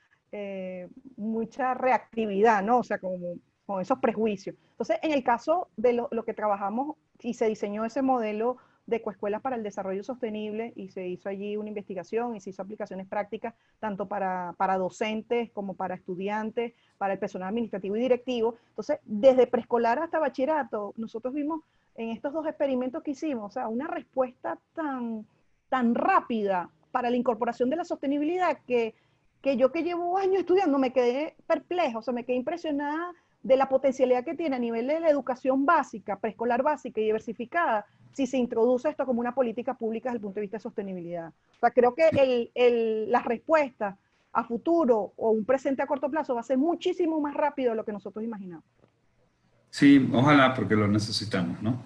reactividad, ¿no? O sea, como con esos prejuicios. Entonces, en el caso de lo que trabajamos y se diseñó ese modelo de Ecoescuelas para el Desarrollo Sostenible y se hizo allí una investigación y se hizo aplicaciones prácticas tanto para docentes como para estudiantes, para el personal administrativo y directivo. Entonces, desde preescolar hasta bachillerato, nosotros vimos en estos dos experimentos que hicimos, o sea, una respuesta tan rápida para la incorporación de la sostenibilidad que que yo que llevo años estudiando me quedé perpleja, o sea, me quedé impresionada de la potencialidad que tiene a nivel de la educación básica, preescolar básica y diversificada, si se introduce esto como una política pública desde el punto de vista de sostenibilidad. O sea, creo que la respuesta a futuro o un presente a corto plazo va a ser muchísimo más rápido de lo que nosotros imaginamos. Sí, ojalá, porque lo necesitamos, ¿no?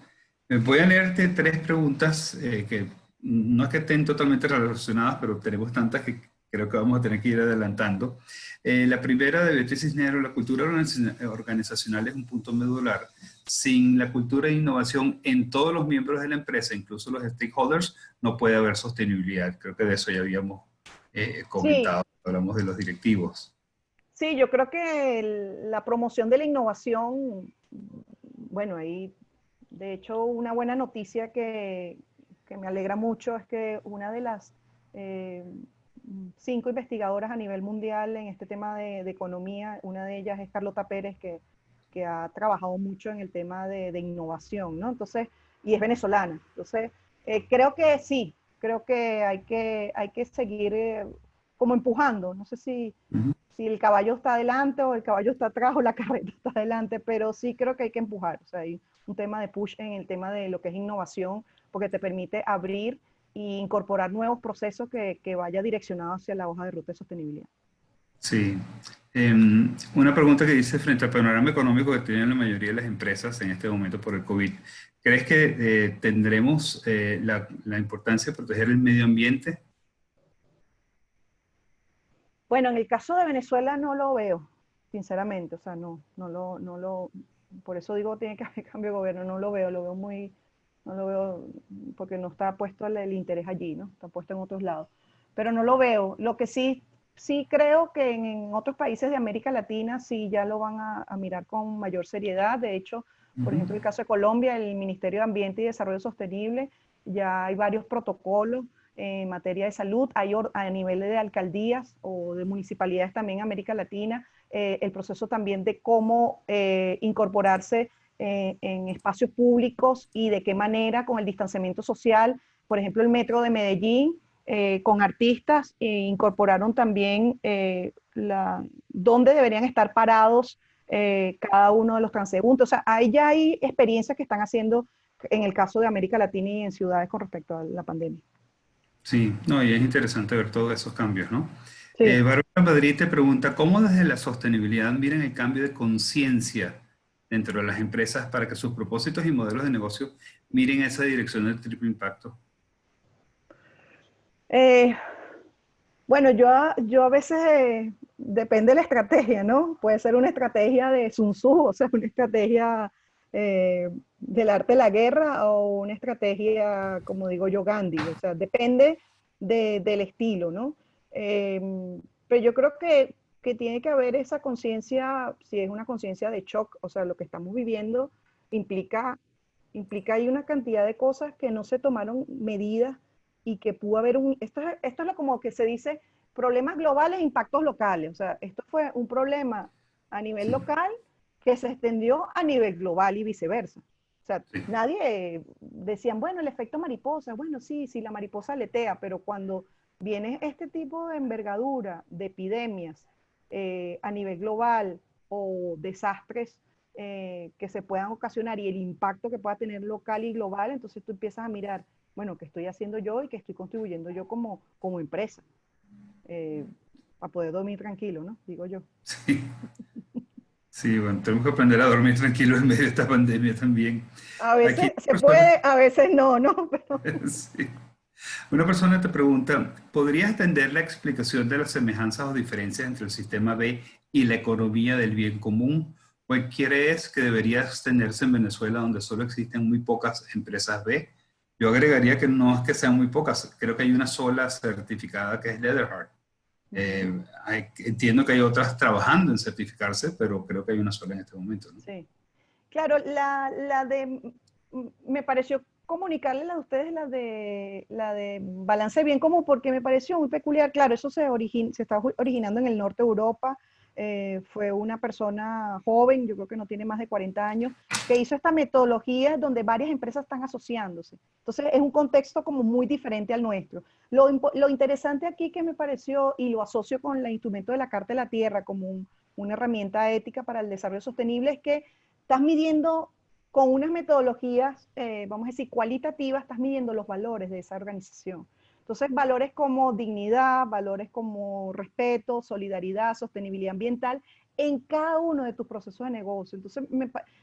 Voy a leerte tres preguntas que no es que estén totalmente relacionadas, pero tenemos tantas que creo que vamos a tener que ir adelantando. La primera de Beatriz Cisneros: la cultura organizacional es un punto medular. Sin la cultura de innovación en todos los miembros de la empresa, incluso los stakeholders, no puede haber sostenibilidad. Creo que de eso ya habíamos comentado, Sí, hablamos de los directivos. sí, yo creo que la promoción de la innovación, bueno, ahí, de hecho, una buena noticia que me alegra mucho es que una de las eh, 5 investigadoras a nivel mundial en este tema de economía, una de ellas es Carlota Pérez, que ha trabajado mucho en el tema de innovación, ¿no? Entonces, y es venezolana. Entonces, creo que sí, creo que hay que seguir como empujando. No sé si el caballo está adelante o el caballo está atrás o la carreta está adelante, pero sí creo que hay que empujar. O sea, hay un tema de push en el tema de lo que es innovación, porque te permite abrir e incorporar nuevos procesos que vaya direccionado hacia la hoja de ruta de sostenibilidad. Sí. Una pregunta que dice: frente al panorama económico que tienen la mayoría de las empresas en este momento por el COVID, ¿crees que tendremos la importancia de proteger el medio ambiente? Bueno, en el caso de Venezuela no lo veo, sinceramente, o sea, por eso digo tiene que haber cambio de gobierno, lo veo muy, no lo veo, porque no está puesto el interés allí, ¿no? Está puesto en otros lados, pero no lo veo. Lo que sí creo que en otros países de América Latina sí ya lo van a mirar con mayor seriedad. De hecho, por Ujú. ejemplo, el caso de Colombia, el Ministerio de Ambiente y Desarrollo Sostenible, ya hay varios protocolos en materia de salud, hay a nivel de alcaldías o de municipalidades también en América Latina, el proceso también de cómo incorporarse en espacios públicos y de qué manera con el distanciamiento social. Por ejemplo, el Metro de Medellín, con artistas, incorporaron también dónde deberían estar parados cada uno de los transeúntes. O sea, ahí ya hay experiencias que están haciendo en el caso de América Latina y en ciudades con respecto a la pandemia. Sí, no, y es interesante ver todos esos cambios, ¿no? Sí. Bárbara Madrid te pregunta: ¿cómo desde la sostenibilidad miran el cambio de conciencia dentro de las empresas para que sus propósitos y modelos de negocio miren esa dirección del triple impacto? Eh, bueno, yo a veces, depende de la estrategia, ¿no? Puede ser una estrategia de Sun Tzu, o sea, una estrategia del arte de la guerra o una estrategia, como digo yo, Gandhi, o sea, depende del estilo, ¿no? Eh, pero yo creo que tiene que haber esa conciencia, si es una conciencia de shock, o sea, lo que estamos viviendo implica, implica hay una cantidad de cosas que no se tomaron medidas y que pudo haber esto es lo como que se dice, problemas globales e impactos locales. O sea, esto fue un problema a nivel Sí, local que se extendió a nivel global y viceversa. O sea, sí, nadie decían, bueno, el efecto mariposa, bueno, sí, sí, la mariposa aletea, pero cuando viene este tipo de envergadura de epidemias a nivel global o desastres que se puedan ocasionar y el impacto que pueda tener local y global, entonces tú empiezas a mirar, bueno, qué estoy haciendo yo y qué estoy contribuyendo yo como empresa, eh, para poder dormir tranquilo, ¿no? Digo yo. sí. Sí, bueno, tenemos que aprender a dormir tranquilos en medio de esta pandemia también. A Aquí veces una se persona, puede, a veces no, ¿no? Pero, sí. Una persona te pregunta: ¿podrías extender la explicación de las semejanzas o diferencias entre el sistema B y la economía del bien común? ¿O crees que debería extenderse en Venezuela, donde solo existen muy pocas empresas B? Yo agregaría que no es que sean muy pocas, creo que hay una sola certificada, que es Leatherheart. Entiendo que hay otras trabajando en certificarse, pero creo que hay una sola en este momento, ¿no? sí. Claro, me pareció comunicarle a ustedes la de balance bien común porque me pareció muy peculiar. Claro, eso se está originando en el norte de Europa, fue una persona joven, yo creo que no tiene más de 40 años, que hizo esta metodología donde varias empresas están asociándose. Entonces es un contexto como muy diferente al nuestro. Lo interesante aquí que me pareció, y lo asocio con el instrumento de la Carta de la Tierra como una herramienta ética para el desarrollo sostenible, es que estás midiendo con unas metodologías, vamos a decir, cualitativas, estás midiendo los valores de esa organización. Entonces, valores como dignidad, valores como respeto, solidaridad, sostenibilidad ambiental, en cada uno de tus procesos de negocio. Entonces,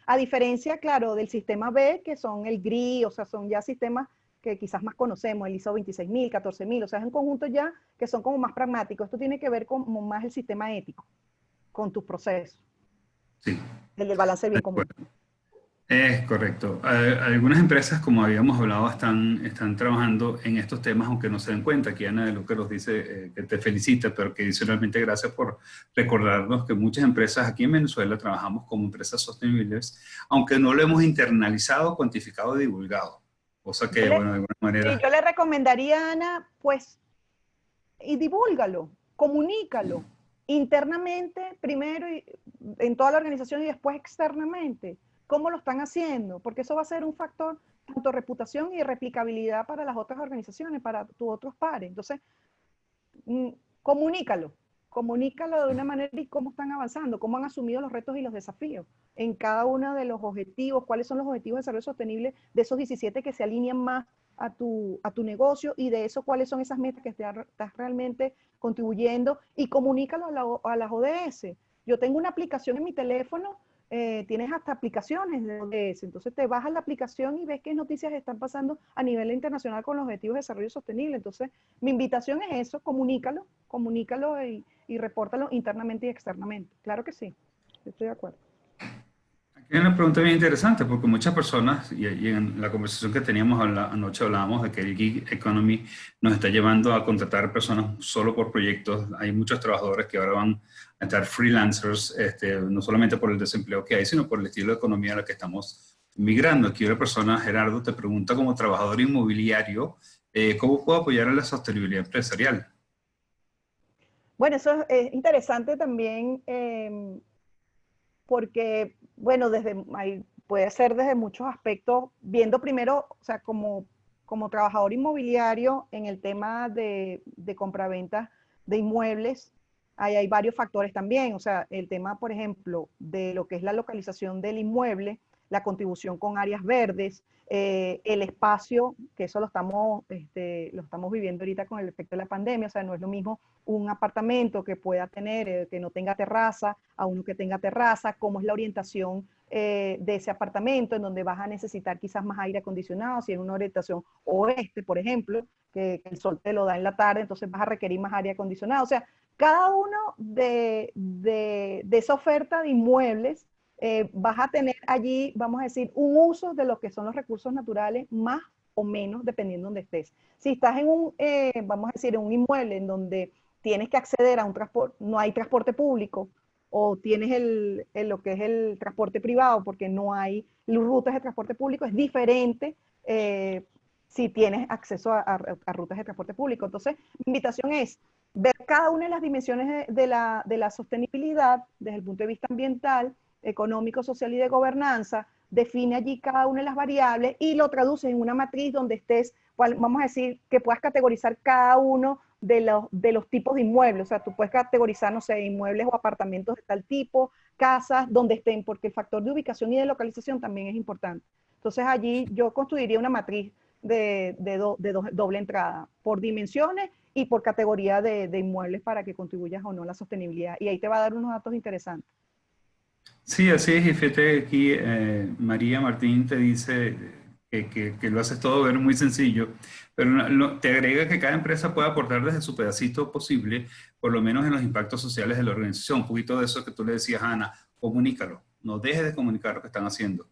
a diferencia, claro, del sistema B, que son el GRI, o sea, son ya sistemas que quizás más conocemos, el ISO 26000, 14000, o sea, es un conjunto ya que son como más pragmáticos. Esto tiene que ver con más el sistema ético, con tus procesos. Sí. El del balance del bien común. Es correcto. Algunas empresas, como habíamos hablado, están trabajando en estos temas, aunque no se den cuenta. Aquí Ana de Luca nos dice que te felicita, pero que adicionalmente gracias por recordarnos que muchas empresas aquí en Venezuela trabajamos como empresas sostenibles, aunque no lo hemos internalizado, cuantificado y divulgado. Cosa que, bueno, de alguna manera... Yo le recomendaría a Ana, pues, y divúlgalo, comunícalo, internamente primero en toda la organización y después externamente. ¿Cómo lo están haciendo? Porque eso va a ser un factor tanto de reputación y de replicabilidad para las otras organizaciones, para tus otros pares. Entonces, comunícalo de una manera y cómo están avanzando, cómo han asumido los retos y los desafíos en cada uno de los objetivos, cuáles son los objetivos de desarrollo sostenible de esos 17 que se alinean más a tu negocio, y de eso cuáles son esas metas que estás realmente contribuyendo, y comunícalo a las ODS. Yo tengo una aplicación en mi teléfono, tienes hasta aplicaciones de ODS, entonces te bajas la aplicación y ves qué noticias están pasando a nivel internacional con los objetivos de desarrollo sostenible. Entonces, mi invitación es eso, comunícalo y repórtalo internamente y externamente. Claro que sí, estoy de acuerdo. Hay una pregunta bien interesante, porque muchas personas, y en la conversación que teníamos anoche hablábamos de que el gig economy nos está llevando a contratar personas solo por proyectos. Hay muchos trabajadores que ahora van a estar freelancers, no solamente por el desempleo que hay, sino por el estilo de economía a la que estamos migrando. Aquí una persona, Gerardo, te pregunta como trabajador inmobiliario, ¿cómo puedo apoyar a la sostenibilidad empresarial? Bueno, eso es interesante también, porque, bueno, puede ser desde muchos aspectos, viendo primero, o sea, como trabajador inmobiliario en el tema de compraventa de inmuebles, ahí hay varios factores también, o sea, el tema, por ejemplo, de lo que es la localización del inmueble, la contribución con áreas verdes, el espacio, que eso lo estamos viviendo ahorita con el efecto de la pandemia, o sea, no es lo mismo un apartamento que pueda tener, que no tenga terraza, a uno que tenga terraza, cómo es la orientación de ese apartamento, en donde vas a necesitar quizás más aire acondicionado, si en una orientación oeste, por ejemplo, que el sol te lo da en la tarde, entonces vas a requerir más aire acondicionado. O sea, cada uno de esa oferta de inmuebles, vas a tener allí, vamos a decir, un uso de lo que son los recursos naturales más o menos, dependiendo de donde estés. Si estás en vamos a decir, en un inmueble en donde tienes que acceder a un transporte, no hay transporte público, o tienes lo que es el transporte privado, porque no hay rutas de transporte público, es diferente si tienes acceso a rutas de transporte público. Entonces, mi invitación es ver cada una de las dimensiones de la sostenibilidad desde el punto de vista ambiental, económico, social y de gobernanza, define allí cada una de las variables y lo traduce en una matriz donde estés, vamos a decir, que puedas categorizar cada uno de los tipos de inmuebles. O sea, tú puedes categorizar, no sé, inmuebles o apartamentos de tal tipo, casas, donde estén, porque el factor de ubicación y de localización también es importante. Entonces allí yo construiría una matriz de doble entrada, por dimensiones y por categoría de inmuebles, para que contribuyas o no a la sostenibilidad. Y ahí te va a dar unos datos interesantes. Sí, así es, y fíjate aquí, María Martín te dice que lo haces todo ver muy sencillo, pero te agrega que cada empresa puede aportar desde su pedacito posible, por lo menos en los impactos sociales de la organización. Un poquito de eso que tú le decías a Ana, comunícalo, no dejes de comunicar lo que están haciendo.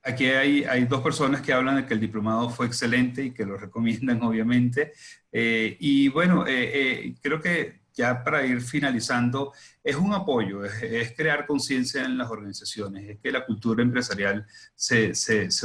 Aquí hay dos personas que hablan de que el diplomado fue excelente y que lo recomiendan, obviamente. Y bueno, creo que ya para ir finalizando, es un apoyo, es crear conciencia en las organizaciones, es que la cultura empresarial se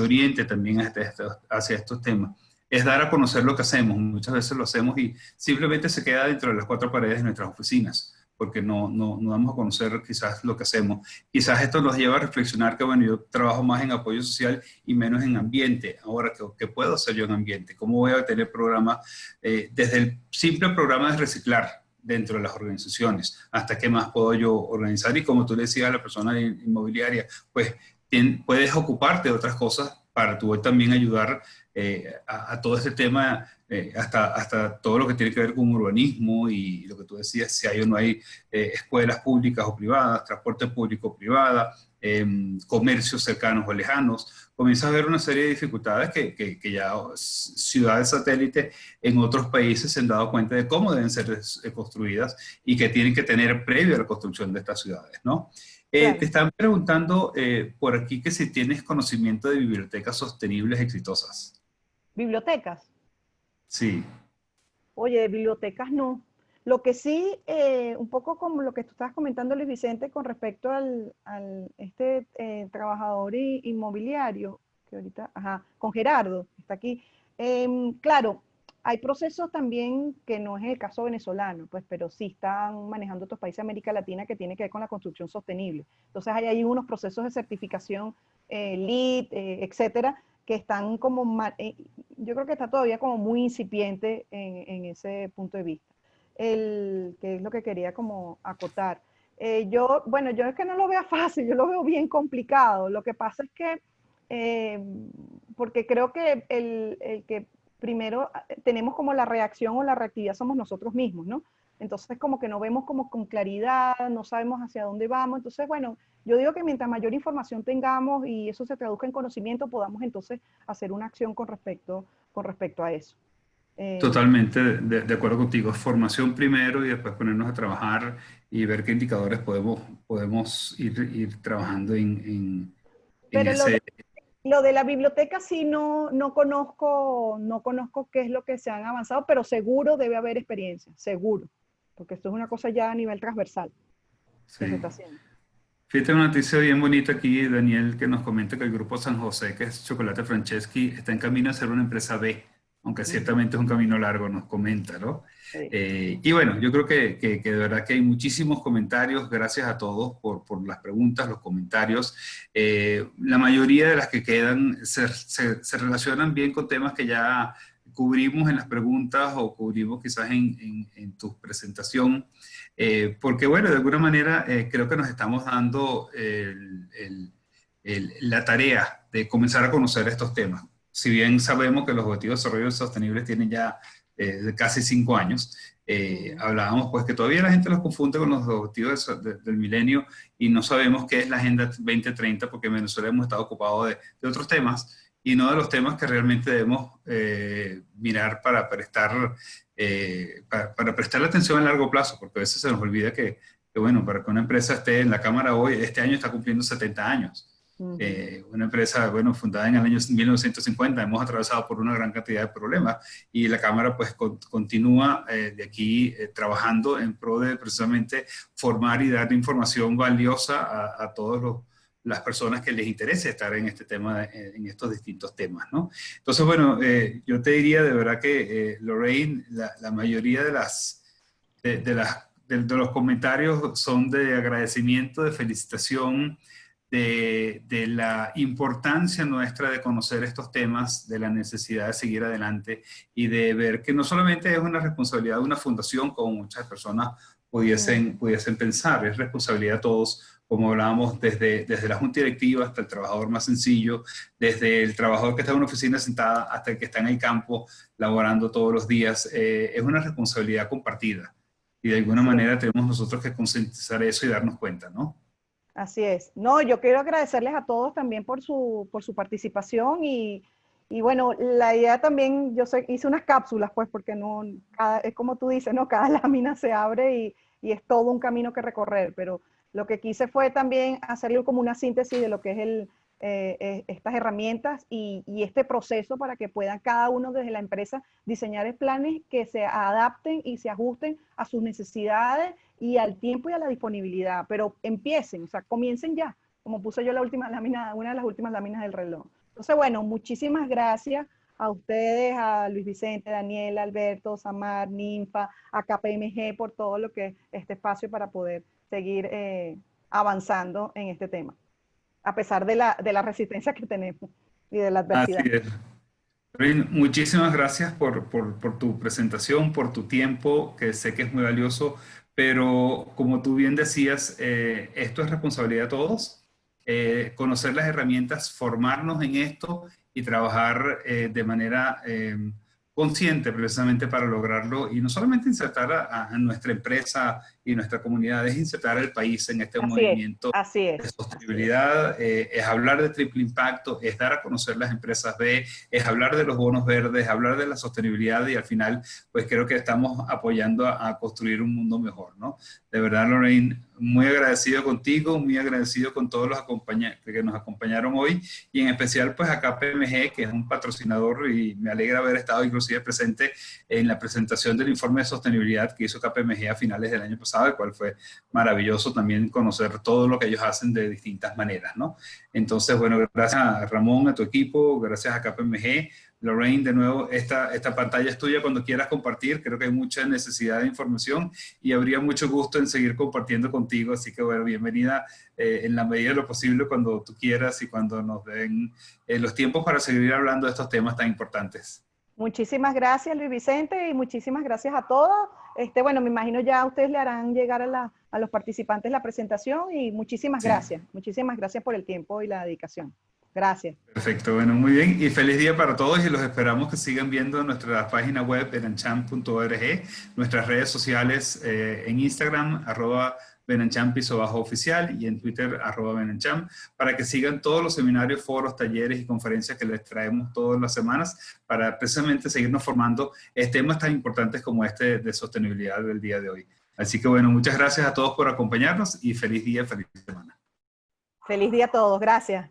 oriente también hacia estos temas. es dar a conocer lo que hacemos. Muchas veces lo hacemos y simplemente se queda dentro de las cuatro paredes de nuestras oficinas, porque no damos a conocer quizás lo que hacemos. Quizás esto nos lleva a reflexionar que, bueno, yo trabajo más en apoyo social y menos en ambiente. Ahora, ¿qué puedo hacer yo en ambiente? ¿Cómo voy a tener programas, desde el simple programa de reciclar dentro de las organizaciones, hasta qué más puedo yo organizar? Y como tú decías a la persona inmobiliaria, pues puedes ocuparte de otras cosas para tú también ayudar a todo este tema, hasta todo lo que tiene que ver con urbanismo y lo que tú decías, si hay o no hay escuelas públicas o privadas, transporte público o privada, comercios cercanos o lejanos. Comienza a haber una serie de dificultades que ya ciudades satélites en otros países se han dado cuenta de cómo deben ser construidas y que tienen que tener previo a la construcción de estas ciudades, ¿no? Claro. Te están preguntando por aquí que si tienes conocimiento de bibliotecas sostenibles exitosas. Bibliotecas. Sí. Oye, bibliotecas no. Lo que sí, un poco como lo que tú estabas comentando, Luis Vicente, con respecto este trabajador inmobiliario, que ahorita, ajá, con Gerardo, está aquí. Claro, hay procesos también que no es el caso venezolano, pues, pero sí están manejando otros países de América Latina que tiene que ver con la construcción sostenible. Entonces hay unos procesos de certificación, LEED, etcétera, que están como, yo creo que está todavía como muy incipiente en ese punto de vista. Que es lo que quería como acotar. Bueno, yo es que no lo veo fácil, yo lo veo bien complicado. Lo que pasa es que, porque creo que el que primero tenemos como la reacción o la reactividad somos nosotros mismos, ¿no? Entonces como que no vemos como con claridad, no sabemos hacia dónde vamos. Entonces, bueno, yo digo que mientras mayor información tengamos y eso se traduzca en conocimiento, podamos entonces hacer una acción con respecto a eso. Totalmente de acuerdo contigo. Formación primero y después ponernos a trabajar y ver qué indicadores podemos ir trabajando en Pero ese. lo de la biblioteca sí no conozco qué es lo que se han avanzado, pero seguro debe haber experiencia, seguro, porque esto es una cosa ya a nivel transversal que se Sí. está haciendo. Fíjate una noticia bien bonita aquí, Daniel, que nos comenta que el Grupo San José, que es Chocolate Franceschi, está en camino a ser una empresa B, aunque Ujú, ciertamente es un camino largo, nos comenta, ¿no? sí. Y bueno, yo creo que de verdad que hay muchísimos comentarios, gracias a todos por las preguntas, los comentarios. La mayoría de las que quedan se relacionan bien con temas que ya cubrimos en las preguntas o cubrimos quizás en tu presentación. Porque bueno, de alguna manera creo que nos estamos dando la tarea de comenzar a conocer estos temas. Si bien sabemos que los Objetivos de Desarrollo Sostenible tienen ya casi 5 años, Ujú. hablábamos pues que todavía la gente los confunde con los Objetivos del Milenio y no sabemos qué es la Agenda 2030 porque en Venezuela hemos estado ocupados de otros temas y no de los temas que realmente debemos mirar para prestarle atención a largo plazo, porque a veces se nos olvida bueno, para que una empresa esté en la Cámara hoy, este año está cumpliendo 70 años. Ujú. Una empresa, bueno, fundada en el año 1950, hemos atravesado por una gran cantidad de problemas y la Cámara pues continúa de aquí trabajando en pro de precisamente formar y dar información valiosa a todos las personas que les interese estar en este tema, en estos distintos temas, ¿no? Entonces, bueno, yo te diría de verdad que, Lorraine, la mayoría de los comentarios son de agradecimiento, de felicitación, de la importancia nuestra de conocer estos temas, de la necesidad de seguir adelante y de ver que no solamente es una responsabilidad de una fundación, como muchas personas pudiesen pensar, es responsabilidad de todos, como hablábamos, desde la junta directiva hasta el trabajador más sencillo, desde el trabajador que está en una oficina sentada hasta el que está en el campo laborando todos los días. Es una responsabilidad compartida y de alguna Así es. manera tenemos nosotros que concientizar eso y darnos cuenta, ¿no? Así es. No, yo quiero agradecerles a todos también por su participación y bueno, la idea también, hice unas cápsulas, pues, porque no, es como tú dices, ¿no? Cada lámina se abre y es todo un camino que recorrer, pero lo que quise fue también hacerle como una síntesis de lo que es estas herramientas y este proceso para que puedan cada uno desde la empresa diseñar planes que se adapten y se ajusten a sus necesidades y al tiempo y a la disponibilidad, pero empiecen, o sea, comiencen ya, como puse yo la última lámina, una de las últimas láminas del reloj. Entonces, bueno, muchísimas gracias a ustedes, a Luis Vicente, Daniel, Alberto, Samar, Ninfa, a KPMG por todo lo que es este espacio para poder seguir avanzando en este tema, a pesar de la resistencia que tenemos y de la Así adversidad. es. Lorraine, muchísimas gracias por tu presentación, por tu tiempo, que sé que es muy valioso, pero como tú bien decías, esto es responsabilidad de todos. Conocer las herramientas, formarnos en esto y trabajar de manera consciente precisamente para lograrlo y no solamente insertar a nuestra empresa y nuestra comunidad, es insertar al país en este movimiento de sostenibilidad, es hablar de triple impacto, es dar a conocer las empresas B, es hablar de los bonos verdes, hablar de la sostenibilidad y al final pues creo que estamos apoyando a construir un mundo mejor, ¿no? De verdad, Lorraine, muy agradecido contigo, muy agradecido con todos los que nos acompañaron hoy y en especial pues a KPMG, que es un patrocinador y me alegra haber estado inclusive presente en la presentación del informe de sostenibilidad que hizo KPMG a finales del año pasado, el cual fue maravilloso también conocer todo lo que ellos hacen de distintas maneras, ¿no? Entonces, bueno, gracias a Ramón, a tu equipo, gracias a KPMG. Lorraine, de nuevo, esta pantalla es tuya cuando quieras compartir. Creo que hay mucha necesidad de información y habría mucho gusto en seguir compartiendo contigo. Así que, bueno, bienvenida en la medida de lo posible cuando tú quieras y cuando nos den los tiempos para seguir hablando de estos temas tan importantes. Muchísimas gracias, Luis Vicente, y muchísimas gracias a todos. Bueno, me imagino ya ustedes le harán llegar a los participantes la presentación y muchísimas gracias. Muchísimas gracias por el tiempo y la dedicación. Gracias. Perfecto, bueno, muy bien. Y feliz día para todos y los esperamos que sigan viendo nuestra página web benanchamp.org, nuestras redes sociales en Instagram, @benanchamp_oficial y en Twitter, @benanchamp, para que sigan todos los seminarios, foros, talleres y conferencias que les traemos todas las semanas para precisamente seguirnos formando en temas tan importantes como este de sostenibilidad del día de hoy. Así que bueno, muchas gracias a todos por acompañarnos y feliz día, feliz semana. Feliz día a todos, gracias.